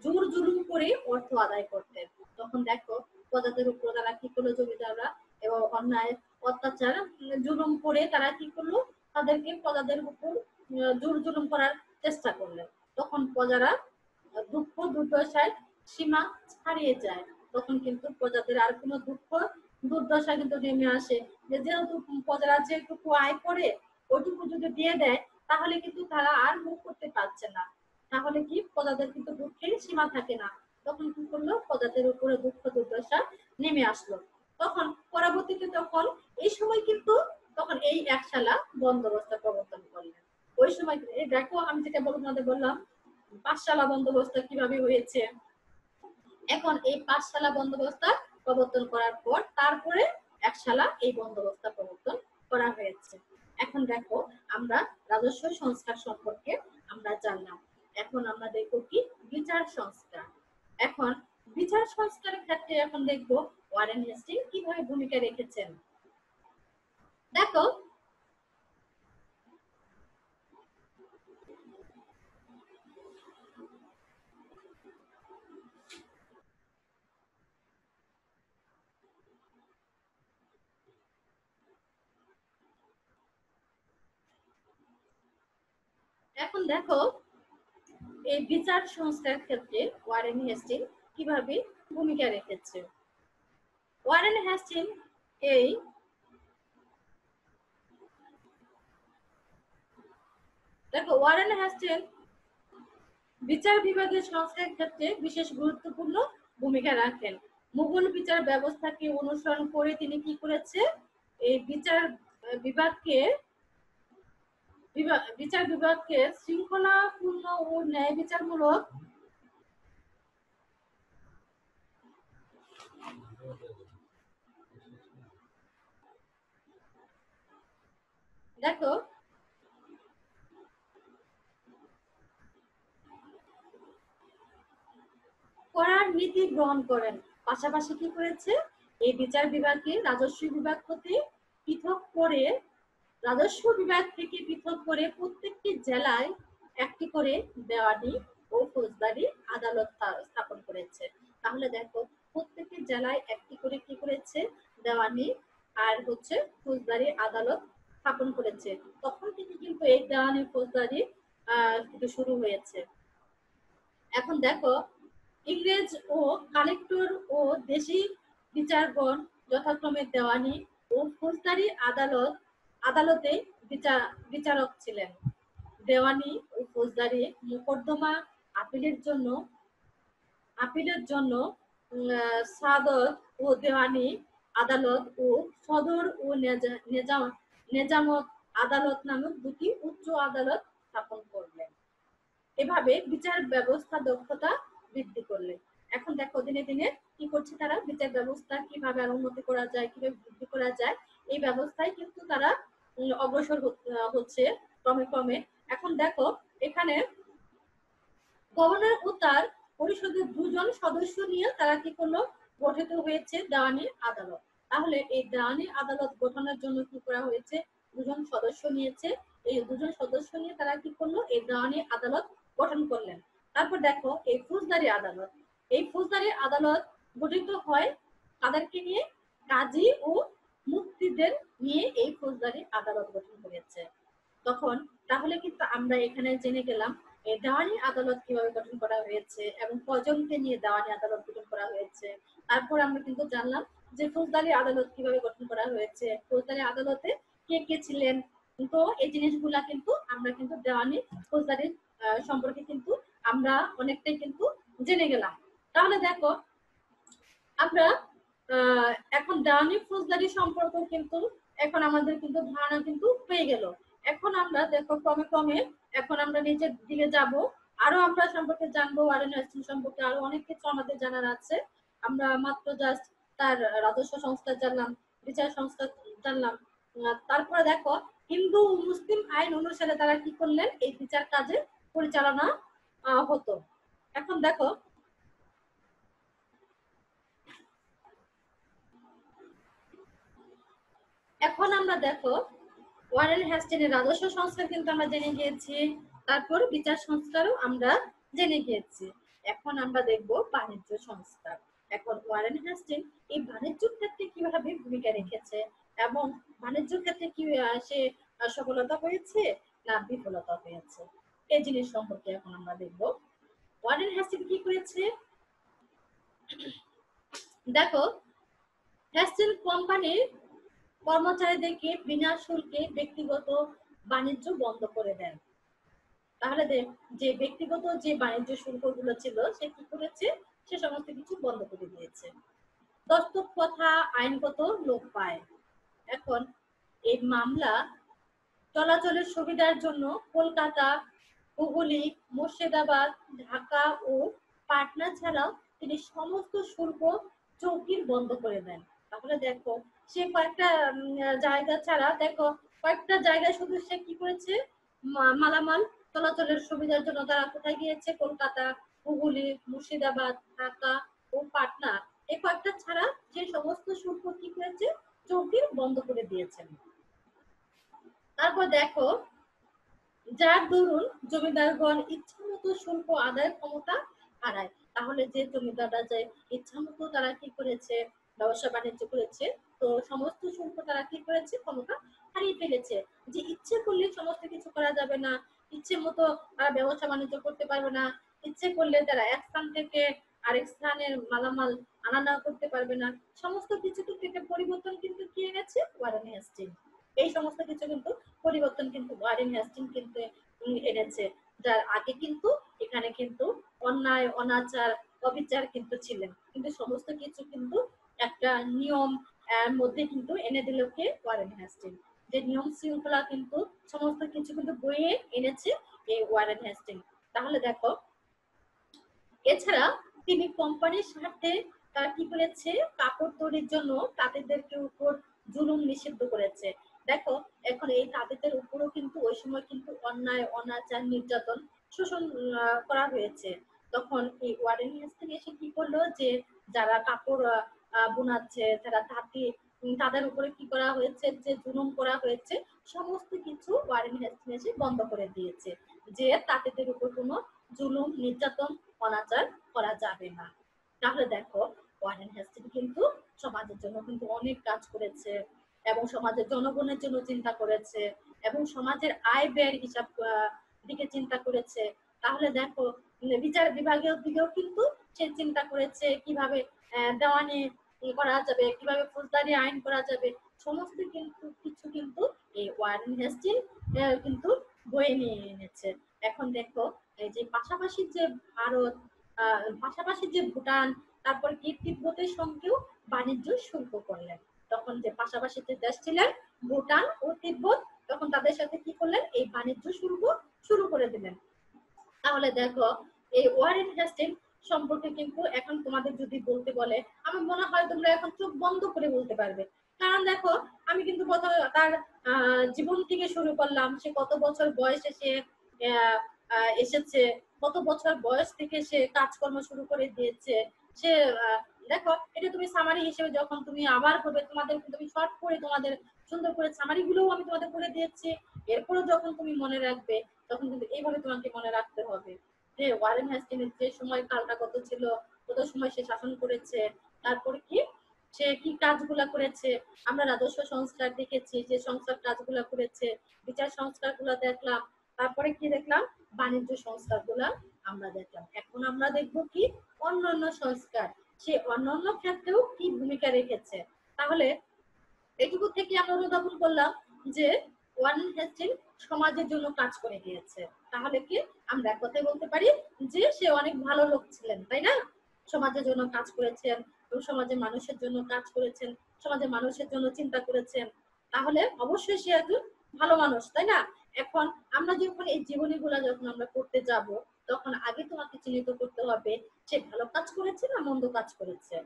জোর জুলুম করে অর্থ আদায় করতেন। তখন দেখো, প্রজাদের উপর তারা কি করলো? জমিদাররা এবং অন্যায় অত্যাচার জুলুম করে তারা কি করলো? তাদেরকে প্রজাদের উপর জোর জুলুম করার চেষ্টা করলেন। তখন প্রজারা দুঃখ দুর্দশায় সীমা ছাড়িয়ে যায়। তখন কিন্তু প্রজাদের আর কোনো দুঃখ দুর্দশা কিন্তু নেমে আসে, যেহেতু প্রজারা যেটুকু আয় করে ওইটুকু যদি দিয়ে দেয় তাহলে কিন্তু তারা আর মুখ করতে পারছে না। তাহলে কি প্রজাদের কিন্তু দুঃখের সীমা থাকে না। তখন কি করলো? প্রজাদের উপরে দুঃখ দুর্দশা নেমে আসলো। তখন পরবর্তীতে তখন এই সময় কিন্তু তখন এই একশালা বন্দোবস্ত প্রবর্তন করলেন। ওই সময় দেখো, আমি যেটা তোমাদের বললাম পাঁচশালা বন্দোবস্ত কিভাবে হয়েছে। এখন এই পাঁচশালা বন্দোবস্ত প্রবর্তন করার পর তারপরে একশালা এই বন্দোবস্ত প্রবর্তন করা হয়েছে। এখন দেখো, আমরা রাজস্ব সংস্কার সম্পর্কে আমরা জানলাম। এখন আমরা দেখবো কি? বিচার সংস্কার। এখন বিচার সংস্কারের ক্ষেত্রে এখন দেখবো ওয়ারেন হেস্টিং কিভাবে ভূমিকা রেখেছেন। দেখো, এখন দেখো, এই বিচার সংস্কার ক্ষেত্রে ওয়ারেন হেস্টিং কিভাবে ভূমিকা রেখেছে। ওয়ারেন হেস্টিং এই দেখো, ওয়ারেন হেস্টিং বিচার বিভাগের সংস্কারের ক্ষেত্রে বিশেষ গুরুত্বপূর্ণ ভূমিকা রাখেন। মুঘল বিচার ব্যবস্থাকে অনুসরণ করে তিনি কি করেছে? এই বিচার বিভাগকে শৃঙ্খলাপূর্ণ ও ন্যায় বিচারমূলক দেখো, নীতি গ্রহণ করেন। পাশাপাশি কি করেছে, এই বিচার বিভাগকে রাজস্ব বিভাগ হতে পৃথক করে, রাজস্ব বিভাগ থেকে পৃথক করে প্রত্যেকটি জেলায় একটি করে দেওয়ানি ও ফৌজদারি আদালত স্থাপন করেছে। তাহলে দেখো, প্রত্যেকটি জেলায় একটি করে কি করেছে, দেওয়ানি আর হচ্ছে ফৌজদারি আদালত স্থাপন করেছে। তখন থেকে কিন্তু এই দেওয়ানি ফৌজদারি শুরু হয়েছে। এখন দেখো, ইংরেজ ও কালেক্টর ও দেশি বিচারগণ যথাক্রমে দেওয়ানি ও ফৌজদারি আদালতে বিচারক ছিলেন। দেওয়ানি ও ফৌজদারি মোকদ্দমা আপিলের জন্য সাদত ও দেওয়ানি আদালত ও সদর ও নেজামত আদালত নামক দুটি উচ্চ আদালত স্থাপন করলেন। এভাবে বিচার ব্যবস্থা দক্ষতা বৃদ্ধি করলেন। এখন দেখো, দিনে দিনে কি করছে তারা, বিচার ব্যবস্থা কিভাবে আরো উন্নতি করা যায়, কিভাবে বৃদ্ধি করা যায়, এই ব্যবস্থায় কিন্তু তারা অগ্রসর হচ্ছে ক্রমে ক্রমে। এখন দেখো, এখানে গভর্নর ও তার পরিষদের 2 জন সদস্য নিয়ে তারা কি করলো, গঠিত হয়েছে দেওয়ানি আদালত। তাহলে এই দেওয়ানি আদালত গঠনের জন্য কি করা হয়েছে, 2 জন সদস্য নিয়েছে। এই 2 জন সদস্য নিয়ে তারা কি করলো, এই দেওয়ানি আদালত গঠন করলেন। তারপর দেখো, এই ফৌজদারি আদালত, এই ফৌজদারি আদালত গঠিত হয় তাদেরকে নিয়ে, কাজী ও মুফতিদের নিয়ে এই ফৌজদারি আদালত গঠন করেছে। তখন তাহলে কিন্তু আমরা এখানে জেনে গেলাম এই দেওয়ানি আদালত কিভাবে গঠন করা হয়েছে এবং কজনকে নিয়ে দেওয়ানি আদালত গঠন করা হয়েছে। তারপর আমরা কিন্তু জানলাম যে ফৌজদারি আদালত কিভাবে গঠন করা হয়েছে, ফৌজদারি আদালতে কে কে ছিলেন। তো এই জিনিসগুলা কিন্তু আমরা কিন্তু দেওয়ানি ফৌজদারি সম্পর্কে কিন্তু আমরা অনেকটাই কিন্তু জেনে গেলাম। তাহলে দেখো, আমরা এখন দেওয়ানি ফৌজদারি সম্পর্ক কিন্তু এখন আমাদের কিন্তু ধারণা কিন্তু পেয়ে গেল। এখন আমরা দেখো, ক্রমে ক্রমে এখন আমরা নিচের দিকে যাব, আরো আমরা সম্পর্কে জানবো, ওয়ারেন হেস্টিংস সম্পর্কে আরো অনেক কিছু আমাদের জানার আছে। আমরা মাত্র জাস্ট তার রাজস্ব সংস্থা জানলাম, বিচার সংস্থা জানলাম। তারপরে দেখো, হিন্দু মুসলিম আইন অনুসারে তারা কি করলেন, এই বিচার কাজে পরিচালনা হতো। এখন দেখো, এখন আমরা দেখো, ওয়ারেন হেস্টিংসের রাজস্ব সংস্কার কিন্তু আমরা জেনে গিয়েছি, তারপর বিচার সংস্কারও আমরা জেনে গিয়েছি। এখন আমরা দেখব বাণিজ্য সংস্কার। এখন ওয়ারেন হেস্টিংস এই বাণিজ্য ক্ষেত্রে কিভাবে ভূমিকা রেখেছে এবং বাণিজ্য ক্ষেত্রে কি সে সফলতা পেয়েছে না বিফলতা পেয়েছে, এই জিনিস সম্পর্কে এখন আমরা দেখব। ওয়ারেন হেস্টিংস কি করেছে, দেখো, হেস্টিংস কোম্পানির কর্মচারীদেরকে বিনা শুল্কে ব্যক্তিগত বাণিজ্য বন্ধ করে দেন। তাহলে যে ব্যক্তিগত যে বাণিজ্য শুল্কগুলো ছিল সে কি করেছে, সে সমস্ত কিছু বন্ধ করে দিয়েছে। দস্তক প্রথা আইনগত লোপ পায়। এখন এই মামলা চলাচলের সুবিধার জন্য কলকাতা, হুগলি, মুর্শিদাবাদ, ঢাকা ও পাটনা ছাড়াও তিনি সমস্ত শুল্ক চৌকির বন্ধ করে দেন। তাহলে দেখো, সে কয়েকটা জায়গা ছাড়া দেখো কয়েকটা জায়গায় শুধু সে কি করেছে, মালামাল চলাচলের সুবিধার জন্য তারা কোথায় গিয়েছে, কলকাতা, হুগলি, মুর্শিদাবাদ, ঢাকা ও পাটনা, এই কয়েকটা ছাড়া যে সমস্ত শুল্ক কি করেছে, চৌকির বন্ধ করে দিয়েছেন। তারপর দেখো, যার দরুন জমিদারগণ ইচ্ছা মতো শুল্ক আদায়ের ক্ষমতা হারায়। তাহলে যে জমিদাররা যে ইচ্ছা মতো তারা কি করেছে, ব্যবসা বাণিজ্য করেছে, তো সমস্ত শুল্ক তারা কি করেছে, ক্ষমতা হারিয়ে ফেলেছে। যে ইচ্ছে করলে সমস্ত কিছু করা যাবে না, ইচ্ছে মতো তারা ব্যবসা বাণিজ্য করতে পারবে না, ইচ্ছে করলে তারা এক স্থান থেকে আরেক স্থানের মালামাল আনা নেওয়া করতে পারবে না। সমস্ত কিছু থেকে পরিবর্তন কিন্তু কি এনেছে, ওয়ারেন হেস্টিংস। এই সমস্ত কিছু কিন্তু পরিবর্তন কিন্তু ওয়ারেন হেস্টিংস কিন্তু এনেছে। যার আগে কিন্তু এখানে কিন্তু অন্যায়, অনাচার, অবিচার কিন্তু ছিলেন, কিন্তু সমস্ত কিছু কিন্তু একটা নিয়ম মধ্যে কিন্তু এনে দিল কে, ওয়ারেন হেস্টিংস। যে নিয়ম শৃঙ্খলা কিন্তু সমস্ত কিছু কিন্তু বইয়ে এনেছে এই ওয়ারেন হেস্টিংস। তাহলে দেখো, এছাড়া তিনি কোম্পানির স্বার্থে তারা কি করেছে, কাপড় তৈরির জন্য তাঁতিদেরকে উপর জুলুম নিষিদ্ধ করেছে। দেখো, এখন এই তাঁতিদের উপরও কিন্তু ওই সময় কিন্তু অন্যায়, অনাচার, নির্যাতন, শোষণ করা হয়েছে। তখন এই ওয়ারেন হেস্টিং এসে কি করলো যে যারা কাপড় বোনাচ্ছে, যারা তাঁতি, তাদের উপরে কি করা হয়েছে, যে জুলুম করা হয়েছে, সমস্ত কিছু ওয়ারেন হেস্টিং এসে বন্ধ করে দিয়েছে, যে তাঁতিদের উপর কোনো জুলুম, নির্যাতন, অনাচার করা যাবে না। তাহলে দেখো ওয়ারেন হেস্টিং কিন্তু সমাজের জন্য কিন্তু অনেক কাজ করেছে, এবং সমাজের জনগণের জন্য চিন্তা করেছে, এবং সমাজের আয় ব্যয়ের হিসাব দিকে চিন্তা করেছে। তাহলে দেখো বিচার বিভাগের দিকেও কিন্তু সে চিন্তা করেছে কিভাবে দেওয়ানি করা যাবে, কিভাবে ফৌজদারি আইন করা যাবে, সমস্ত কিন্তু কিছু কিন্তু এই ওয়ারেন হেস্টিং কিন্তু বয়ে নিয়ে এনেছে। এখন দেখো এই যে পাশাপাশি যে ভারত, পাশাপাশি যে ভুটান, তারপর কি তিব্বতের সঙ্গেও বাণিজ্য শুল্ক করলেন। তখন যে পাশাপাশি যে দেশ ছিলেন ভুটান ও তিব্বত, তখন তাদের সাথে কি করলেন, এই বাণিজ্য শুল্ক শুরু করে দিলেন। তাহলে দেখো এই ওয়ারেন হেস্টিং সম্পর্কে কিন্তু এখন তোমাদের যদি বলতে বলে, আমার মনে হয় তোমরা এখন চোখ বন্ধ করে বলতে পারবে। কারণ দেখো আমি কিন্তু প্রথমে তার জীবন থেকে শুরু করলাম, সে কত বছর বয়সে সে এসেছে, কত বছর বয়স থেকে সে কাজকর্ম শুরু করে দিয়েছে। সে দেখো এটা তুমি সামারি হিসেবে যখন তুমি আবার করবে, তোমাদের কিন্তু আমি শর্ট করে তোমাদের সুন্দর করে সামারি গুলোও আমি তোমাদের করে দিয়েছি। এরপরে যখন তুমি মনে রাখবে তখন কিন্তু এইভাবে তোমাকে মনে রাখতে হবে যে ওয়ারেন হেস্টিং এর যে সময় কালটা কত ছিল, কত সময় সে শাসন করেছে, তারপর কি সে কি কাজগুলা করেছে। আমরা রাজস্ব সংস্কার দেখেছি, যে সংস্কার কাজগুলা করেছে, বিচার সংস্কার গুলা দেখলাম, তারপরে কি দেখলাম, বাণিজ্য সংস্কার গুলা আমরা দেখলাম। এখন আমরা দেখবো কি অন্যান্য সংস্কার, সে অন্যান্য ক্ষেত্রেও কি ভূমিকা রেখেছে। তাহলে এটুকু থেকে আমরা অনুধাবন করলাম যে ওয়ারেন হেস্টিং সমাজের জন্য কাজ করে গিয়েছে। তাহলে কি আমরা এক কথায় বলতে পারি যে সে অনেক ভালো লোক ছিলেন, তাই না? সমাজের জন্য কাজ করেছেন, এবং সমাজের মানুষের জন্য কাজ করেছেন, সমাজের মানুষের জন্য চিন্তা করেছেন। তাহলে অবশ্যই সে একজন ভালো মানুষ, তাই না? এখন আমরা যখন এই জীবনীগুলা যখন আমরা করতে যাব, তখন আগে তোমাকে চিহ্নিত করতে হবে সে ভালো কাজ করেছে না মন্দ কাজ করেছে।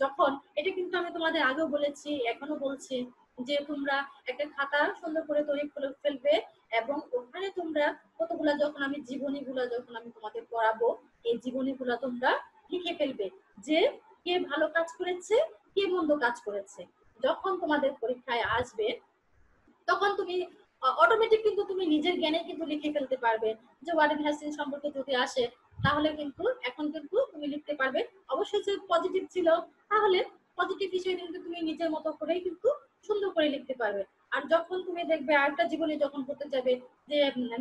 যখন এটা কিন্তু আমি তোমাদের আগেও বলেছি, এখনো বলছি, যে তোমরা একটা খাতা সুন্দর করে তৈরি করে ফেলবে, এবং ওখানে তোমরা কতগুলা যখন আমি জীবনীগুলা যখন আমি তোমাদের পড়াবো, এই জীবনীগুলা তোমরা লিখে ফেলবে যে কে ভালো কাজ করেছে, কে মন্দ কাজ করেছে। যখন তোমাদের পরীক্ষায় আসবে তখন তুমি অটোমেটিক কিন্তু তুমি নিজের জ্ঞানে কিন্তু লিখে ফেলতে পারবে যে ওয়ারেন হেস্টিং সম্পর্কে যদি আসে, তাহলে কিন্তু এখন কিন্তু তুমি লিখতে পারবে। অবশ্যই যে পজিটিভ ছিল, তাহলে পজিটিভ হিসেবে কিন্তু তুমি নিজের মতো করেই কিন্তু সুন্দর করে লিখতে পারবে। আর যখন তুমি দেখবে আরেকটা জীবনে যখন পড়তে যাবে যে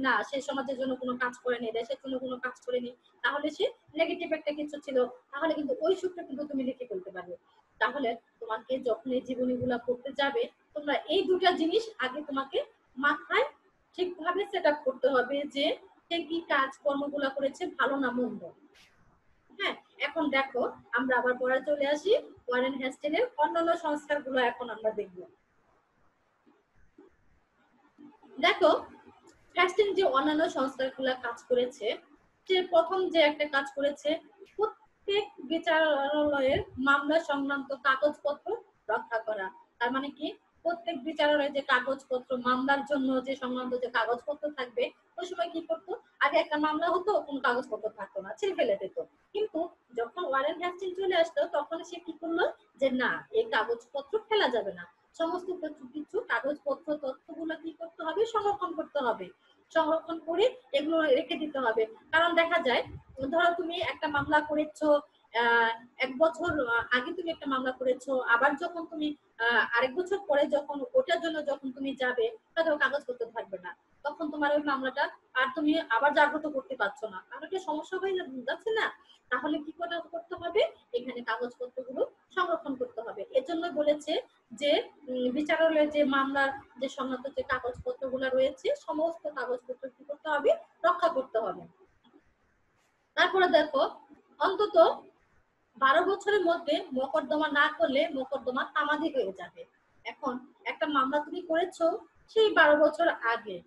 না সে সমাজের জন্য কোনো কাজ করেনি, দেশের জন্য কোনো কাজ করেনি, তাহলে সে নেগেটিভ একটা কিছু ছিল, তাহলে কিন্তু ওই সূত্রে কিন্তু তুমি লিখে ফেলতে পারবে। তাহলে তোমাকে যখন এই জীবনীগুলা পড়তে যাবে, তোমরা এই দুটা জিনিস আগে তোমাকে মাথায় ঠিকভাবে সেট আপ করতে হবে যে সে কি কাজ কর্মগুলা করেছে, ভালো না মন্দ। হ্যাঁ, এখন দেখো আমরা আবার পরে চলে আসি ওয়ারেন হেস্টিং এর অন্যান্য সংস্কারগুলো এখন আমরা দেখব। দেখো হেস্টিং যে অন্যান্য সংস্কারগুলো কাজ করেছে, যে প্রথম যে একটা কাজ করেছে, প্রত্যেক বিচারালয়ের মামলা সংক্রান্ত কাগজপত্র রক্ষা করা। তার মানে কি প্রত্যেক বিচারালয়ে যে কাগজপত্র, মামলার জন্য যে সংক্রান্ত যে কাগজপত্র থাকবে, ওই সময় কি করতো, আগে একটা মামলা হতো কোনো কাগজপত্র থাকতো না, ছেড়ে ফেলে দিত। কিন্তু যখন ওয়ারেন হেস্টিং চলে আসতো তখন সে কি করলো যে না এই কাগজপত্র ফেলা যাবে না, সমস্ত কিছু কাগজপত্র তথ্যগুলো কি করতে হবে, সংরক্ষণ করতে হবে, সংরক্ষণ করে এগুলো রেখে দিতে হবে। কারণ দেখা যায় ধরো তুমি একটা মামলা করেছো, 1 বছর আগে তুমি একটা মামলা করেছো, আবার যখন তুমি আরেক বছর পরে যখন ওটার জন্য যখন তুমি যাবে, তাহলে কাগজপত্র থাকবে না, তখন তোমার ওই মামলাটা আর তুমি আবার জাগ্রত করতে পারছো না, তাহলে একটা সমস্যা হয়ে যাচ্ছে না। তাহলে কি করতে হবে, এখানে কাগজপত্রগুলো সংরক্ষণ করতে হবে। এজন্য বলেছে যে বিচারালয়ে যে মামলার যে সংক্রান্ত যে কাগজপত্রগুলো রয়েছে, সমস্ত কাগজপত্র কি করতে হবে, রক্ষা করতে হবে। তারপরে দেখো অন্তত 12 বছরের মধ্যে মোকদ্দমা না করলে মোকদ্দমা তামাদি হয়ে যাবে। এখন একটা মামলা তুমি করেছো সেই 12 বছর আগে,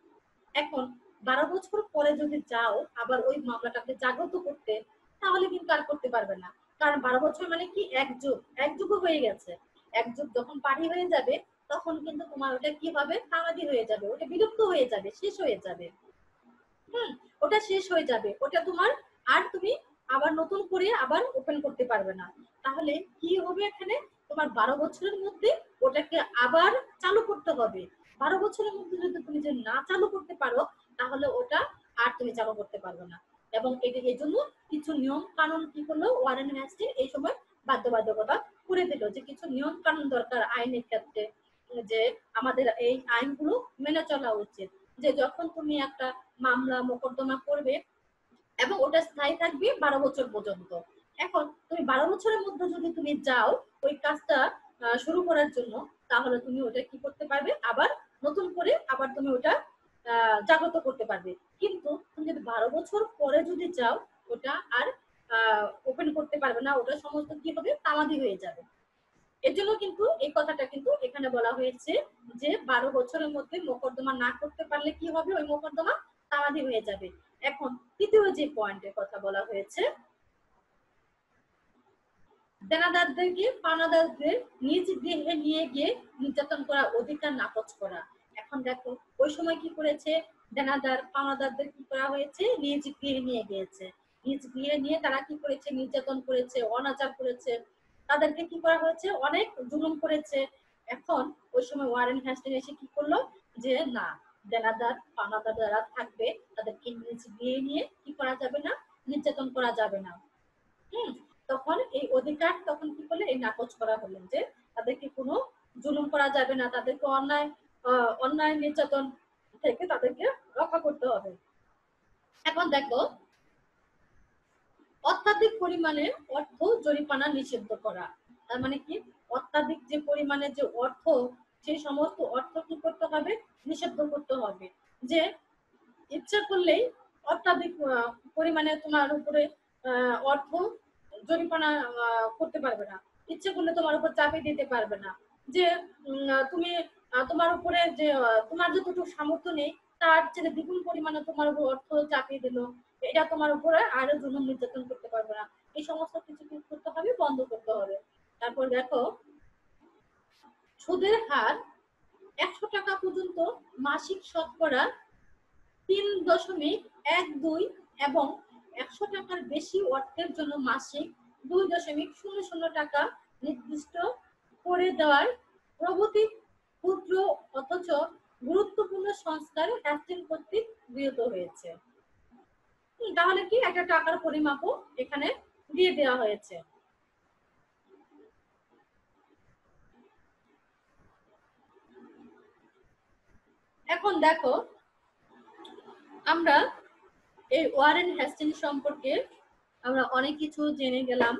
এখন 12 বছর পরে যদি যাও আবার ওই মামলাটাকে জাগ্রত করতে, তাহলে কিন্তু আর করতে পারবে না। কারণ 12 বছর মানে কি এক যুগ হয়ে গেছে। এক যুগ যখন পারি হয়ে যাবে তখন কিন্তু তোমার ওটা কি হবে, তামাদি হয়ে যাবে, ওটা বিলুপ্ত হয়ে যাবে, শেষ হয়ে যাবে। ওটা শেষ হয়ে যাবে, ওটা তোমার আর তুমি আবার নতুন করে আবার ওপেন করতে পারবে না। তাহলে কি হবে এখানে, তোমার 12 বছরের মধ্যে ওটাকে আবার চালু করতে হবে। 12 বছরের মধ্যে যদি তুমি যে না চালু করতে পারো, তাহলে ওটা আর তুমি চালু করতে পারবে না। এবং এই জন্য কিছু নিয়ম কানুন কি করলো ওয়ারেন হেস্টিং এই সময় বাধ্যবাধকতা করে দিল, যে কিছু নিয়ম কানুন দরকার আইনের ক্ষেত্রে, যে আমাদের এই আইনগুলো মেনে চলা উচিত। যে যখন তুমি একটা মামলা মোকদ্দমা করবে এবং ওটা স্থায়ী থাকবে 12 বছর পর্যন্ত। এখন তুমি 12 বছরের মধ্যে যদি তুমি যাও ওই কাজটা শুরু করার জন্য, তাহলে তুমি ওটা কি করতে পারবে, আবার নতুন করে আবার তুমি ওটা জাগ্রত করতে পারবে। কিন্তু তুমি যদি 12 বছর পরে যদি যাও, ওটা আর ওপেন করতে পারবে না, ওটা সমস্ত কি হবে, তামাদি হয়ে যাবে। এর জন্য কিন্তু এই কথাটা কিন্তু এখানে বলা হয়েছে যে 12 বছরের মধ্যে মোকদ্দমা না করতে পারলে কি হবে, ওই মোকদ্দমা তামাদি হয়ে যাবে। এখন তৃতীয় যে পয়েন্টের কথা বলা হয়েছে, দেনাদারদেরকে পাওনাদারদের নিজ গৃহে নিয়ে গিয়ে নির্যাতন করা, অধিকার নাকচ করা। এখন দেখো ওই সময় কি করেছে, দেনাদার পাওনাদারদের কি করা হয়েছে, নিজ গৃহে নিয়ে গিয়েছে। নিজ গৃহে নিয়ে তারা কি করেছে, নির্যাতন করেছে, অনাচার করেছে, তাদেরকে কি করা হয়েছে, অনেক জুলুম করেছে। এখন ওই সময় ওয়ারেন হেস্টিং এসে কি করলো, যে না, দেনাদার পাওনাদার যারা থাকবে তাদেরকে নিজ গৃহে নিয়ে কি করা যাবে না, নির্যাতন করা যাবে না। হুম, তখন এই অধিকার তখন কি করলে, এই নাকচ করা হলো, যে তাদেরকে কোনো জুলুম করা যাবে না, তাদেরকে অন্যায় নির্যাতন থেকে তাদেরকে রক্ষা করতে হবে। এখন দেখো, অত্যাধিক পরিমাণে অর্থ জরিমানা নিষিদ্ধ করা। তার মানে কি, অত্যাধিক যে পরিমাণে যে অর্থ, সেই সমস্ত অর্থ কি করতে হবে, নিষিদ্ধ করতে হবে। যে ইচ্ছা করলেই অত্যাধিক পরিমাণে তোমার উপরে অর্থ জরিমানা করতে পারবে না, ইচ্ছে করলে তোমার উপর চাপিয়ে দিতে পারবে না। যে তুমি তোমার উপরে যে তোমার যতটুকু সামর্থ্য নেই, তার চেয়ে দ্বিগুণ পরিমাণে তোমার উপর অর্থ চাপিয়ে দিল, এটা তোমার উপরে আরো জুলুম নির্যাতন করতে পারবে না। এই সমস্ত কিছু কি করতে হবে, বন্ধ করতে হবে। তারপর দেখো, সুদের হার 100 টাকা পর্যন্ত মাসিক শতকরা 3.12 এবং 100 টাকার বেশি অর্থের জন্য মাসিক 2.00 টাকা নির্দিষ্ট করে দেওয়ার প্রভৃতি ক্ষুদ্র অথচ গুরুত্বপূর্ণ সংস্কার হেস্টিং কর্তৃক গৃহীত হয়েছে। তাহলে কি, একটা টাকার পরিমাপও এখানে দিয়ে দেওয়া হয়েছে। এখন দেখো, আমরা এই ওয়ারেন হেস্টিং সম্পর্কে আমরা অনেক কিছু জেনে গেলাম।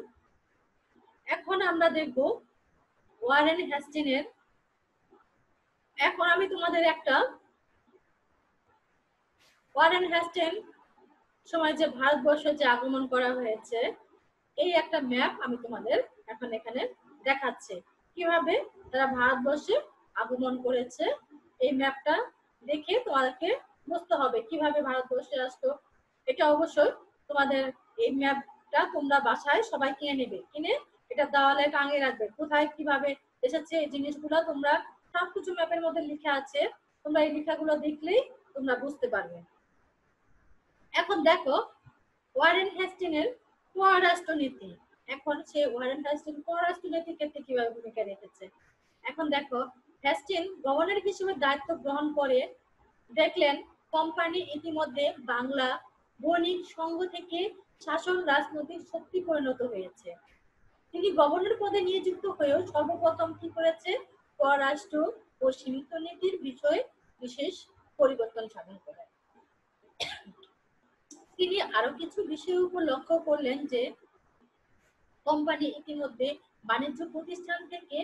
এখন আমরা দেখব ওয়ারেন হেস্টিং এর, এখন আমি তোমাদের একটা ওয়ারেন হেস্টিং সময় যে ভারতবর্ষে যে আগমন করা হয়েছে, এই একটা ম্যাপ আমি তোমাদের এখন এখানে দেখাচ্ছি, কিভাবে তারা ভারতবর্ষে আগমন করেছে। এই ম্যাপটা দেখে তোমাদেরকে বুঝতে হবে কিভাবে ভারতবর্ষে আসতো। এটা অবশ্যই তোমাদের, এই ম্যাপটা তোমরা বাসায় সবাই কিনে নেবে, কিনে এটা দেওয়ালে টাঙিয়ে রাখবে, কোথায় কিভাবে এসেছে এই জিনিসগুলো তোমরা সবকিছু ম্যাপের মধ্যে লিখে আছে, তোমরা এই লেখাগুলো দেখলেই তোমরা বুঝতে পারবে। এখন দেখো, ওয়ারেন হেস্টিং এর পররাষ্ট্রনীতি। এখন সে ওয়ারেন হেস্টিং পররাষ্ট্রনীতির ক্ষেত্রে কিভাবে ভূমিকা রেখেছে। এখন দেখো, হেস্টিং গভর্নর হিসেবে দায়িত্ব গ্রহণ করে দেখলেন কোম্পানি ইতিমধ্যে বাংলা বণিক সংঘ থেকে শাসন রাজনৈতিক শক্তি পরিণত হয়েছে। তিনি গভর্নর পদে নিয়োজিত হয়েও সর্বপ্রথম কি করেছে, পররাষ্ট্র ও সীমিত নীতির বিষয়ে বিশেষ পরিবর্তন সাধন করে। তিনি আরো কিছু বিষয়ের উপর লক্ষ্য করলেন, যে কোম্পানি ইতিমধ্যে বাণিজ্য প্রতিষ্ঠান থেকে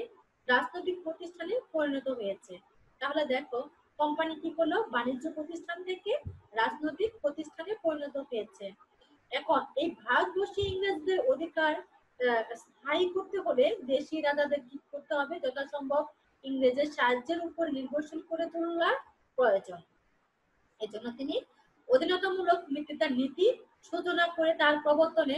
রাজনৈতিক প্রতিষ্ঠানে পরিণত হয়েছে। তাহলে দেখো, কোম্পানি কি করলো, বাণিজ্য প্রতিষ্ঠান থেকে রাজনৈতিক প্রতিষ্ঠানে পরিণত হয়েছে। এখন এই ভারতবর্ষে ইংরেজদের অধিকার স্থায়ী করতে হলে দেশি রাজাদের কি করতে হবে, যথাসম্ভব ইংরেজের সাহায্যের উপর নির্ভরশীল করে তোলার প্রয়োজন। এজন্য তিনি অধীনতামূলক মিত্রতার নীতি সূচনা করে তার প্রবর্তনে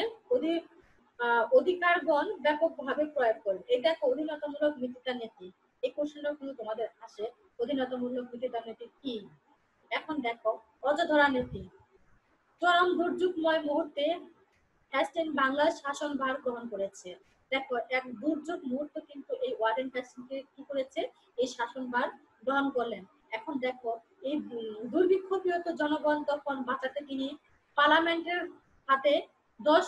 অধিকারগণ ব্যাপকভাবে প্রয়োগ করে। এটা অধীনতামূলক মিত্রতার নীতি, এই কোশ্চেনটা কিন্তু তোমাদের আসে, অধীনতামূলক মিত্রতার নীতি কি। এখন দেখো, অযোধ্যা নীতি। চরম দুর্যোগময় মুহূর্তে হ্যাস্টিন বাংলার শাসনভার গ্রহণ করেছে। দেখো এক দুর্যোগ মুহূর্ত কিন্তু এই ওয়ারেন হ্যাস্টিংকে কি করেছে, এই শাসনভার গ্রহণ করলেন। এখন দেখো এই দুর্ভিক্ষপিত জনগণ তখন বাঁচাতে তিনি পার্লামেন্টের হাতে 10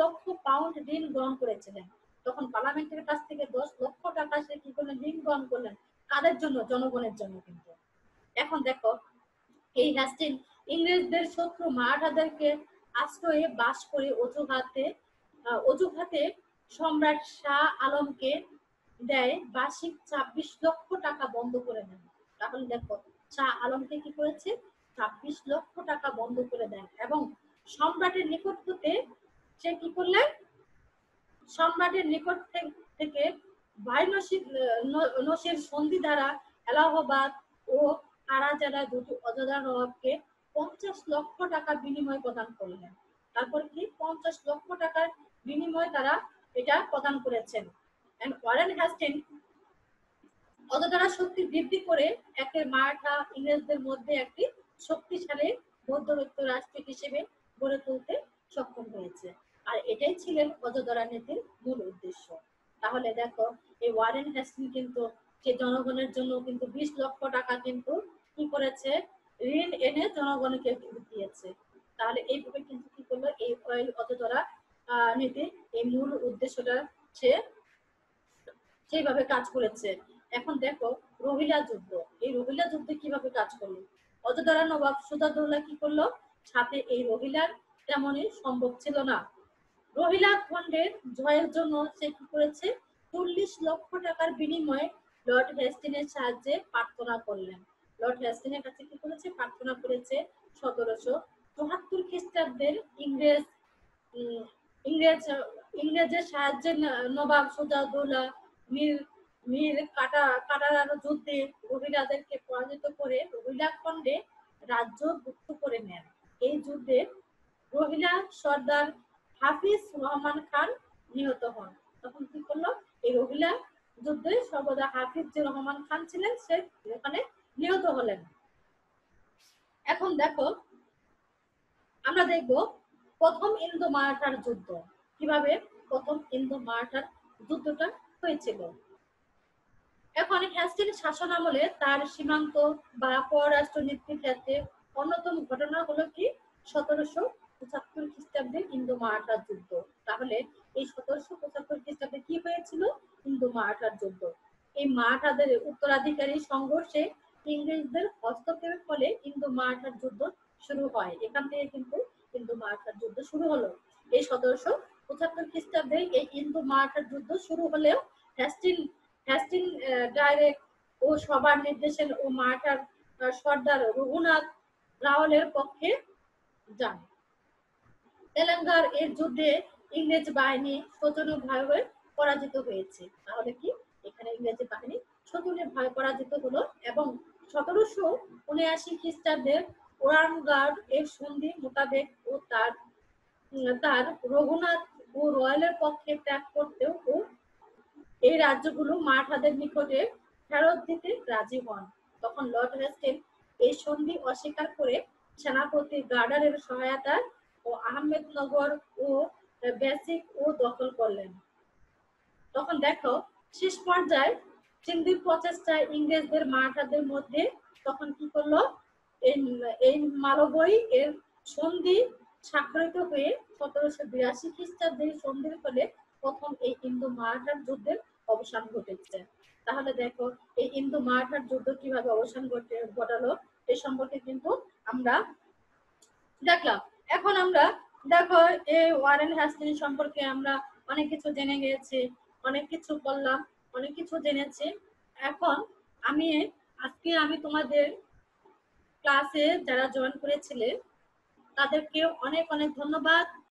লক্ষ পাউন্ড ঋণ গ্রহণ করেছিলেন। তখন পার্লামেন্টের কাছ থেকে 10 লক্ষ টাকা সে কি করলেন, ঋণ গ্রহণ করলেন। কাদের জন্য? জনগণের জন্য কিন্তু। এখন দেখো এই হ্যাস্টিন ইংরেজদের শত্রু মারাঠাদেরকে আশ্রয়ে বাস করে অজুহাতে সম্রাট শাহ আলমকে দেয় বার্ষিক 26 লক্ষ টাকা বন্ধ করে নেন। তাহলে দেখো শাহ আলমকে কি করেছে, 26 লক্ষ টাকা বন্ধ করে দেন এবং সম্রাটের নিকট হতে সে কি করলেন, সম্রাটের নিকট থেকে নসির সন্ধি দ্বারা এলাহাবাদ ও কারাজারা দুটি অযোধ্যার নবাবকে 50 লক্ষ টাকা বিনিময় প্রদান করলেন। তারপর কি 50 লক্ষ টাকার বিনিময় তারা এটা প্রদান করেছেন। ওয়ারেন হ্যাস্টিং অযোধ্যার শক্তি বৃদ্ধি করে একের মারাঠা ইংরেজদের মধ্যে একটি শক্তিশালী মধ্যবিত্ত রাষ্ট্র হিসেবে গড়ে তুলতে সক্ষম হয়েছে। আর এটাই ছিলেন অযোধ্যা নীতির মূল উদ্দেশ্য। তাহলে দেখো এই ওয়ারেন হ্যাস্টিং কিন্তু সে জনগণের জন্য কিন্তু 20 লক্ষ টাকা কিন্তু কি করেছে, ঋণ এনে জনগণকে দিয়েছে। তাহলে এইভাবে কিন্তু কি করলো, এই অযোধ্যা নীতি এই মূল উদ্দেশ্যটা সে সেইভাবে কাজ করেছে। এখন দেখো রোহিলা যুদ্ধ, এই রোহিলা যুদ্ধে কিভাবে কাজ করলো, অযোধ্যার নবাব সুজাউদ্দৌলা কি করলো, সাথে এই রোহিলার তেমনই সম্ভব ছিল না। রোহিলা খণ্ডের জয়ের জন্য সে কি করেছে, 40 লক্ষ টাকার বিনিময়ে লর্ড হেস্টিংয়ের সাহায্যে প্রার্থনা করলেন। লর্ড হেস্টিংয়ের কাছে কি করেছে, প্রার্থনা করেছে। 1774 খ্রিস্টাব্দের ইংরেজের সাহায্যে নবাব সুজাউদ্দৌলা মীর কাটারার যুদ্ধে রোহিলাদেরকে পরাজিত করে রোহিলা খণ্ডে রাজ্য মুক্ত করে নেন। এই যুদ্ধে রোহিলা সর্দার হাফিজ রহমান খান নিহত হন। তখন কি করলো, এই রোহিলা যুদ্ধে সর্বদা হাফিজ যে রহমান খান ছিলেন সে ওখানে নিহত হলেন। এখন দেখো আমরা দেখব প্রথম ইন্দো মারাঠার যুদ্ধ, কিভাবে প্রথম ইন্দো মারাঠার যুদ্ধটা হয়েছিল। এখন হ্যাস্টিং শাসন আমলে তার সীমান্ত বা পররাষ্ট্র নীতির ক্ষেত্রে অন্যতম ঘটনা হলো কি 1775 খ্রিস্টাব্দে ইন্দো মারাঠার যুদ্ধ। তাহলে এই 1775 খ্রিস্টাব্দে কি হয়েছিল, ইন্দো মারাঠার যুদ্ধ। এই মারাঠাদের উত্তরাধিকারী সংঘর্ষে ইংরেজদের হস্তক্ষেপের ফলে ইন্দো মারাঠার যুদ্ধ শুরু হয়। এখান থেকে কিন্তু ইন্দো মারাঠার যুদ্ধ শুরু হলো। এই 1775 খ্রিস্টাব্দে এই ইন্দো মারাঠার যুদ্ধ শুরু হলেও হ্যাস্টিং ডাইরেক্ট ও সবার নির্দেশে ও মারাঠার সর্দার রঘুনাথ রাওয়ালের পক্ষে যান। তেলেঙ্গার এর যুদ্ধে ইংরেজ বাহিনী শোচনীয়ভাবে পরাজিত হয়েছে। তাহলে কি এখানে ইংরেজ বাহিনী শোচনীয়ভাবে পরাজিত হলো এবং 1779 খ্রিস্টাব্দের ওরানগার্ড এর সন্ধি মোতাবেক ও তার রঘুনাথ ও রয়্যালের পক্ষে ত্যাগ করতেও ও এই রাজ্যগুলো মারাঠাদের নিকটে ফেরত দিতে রাজি হন। তখন লর্ড হেস্টিং এই সন্ধি অস্বীকার করে সেনাপতি গার্ডারের সহায়তায় ও আহমেদনগর ও বেসিক ও দখল করলেন। তখন দেখো শেষ পর্যায়ে সিন্ধির প্রচেষ্টায় ইংরেজদের মারাঠাদের মধ্যে তখন কি করলো, এই মালবই এর সন্ধি স্বাক্ষরিত হয়ে 1782 খ্রিস্টাব্দে সন্ধির ফলে প্রথম এই ইন্দো মারাঠার যুদ্ধের অবসান ঘটেছে। তাহলে দেখো এই ইন্দো মারাঠার যুদ্ধ কিভাবে অবসান ঘটালো এই সম্পর্কে কিন্তু আমরা দেখলাম। এখন আমরা দেখো এই ওয়ারেন হ্যাস্টিং সম্পর্কে আমরা অনেক কিছু জেনে গিয়েছি, অনেক কিছু বললাম, অনেক কিছু জেনেছি। এখন আজকে আমি তোমাদের ক্লাসে যারা জয়েন করেছিলে তাদেরকে অনেক অনেক ধন্যবাদ।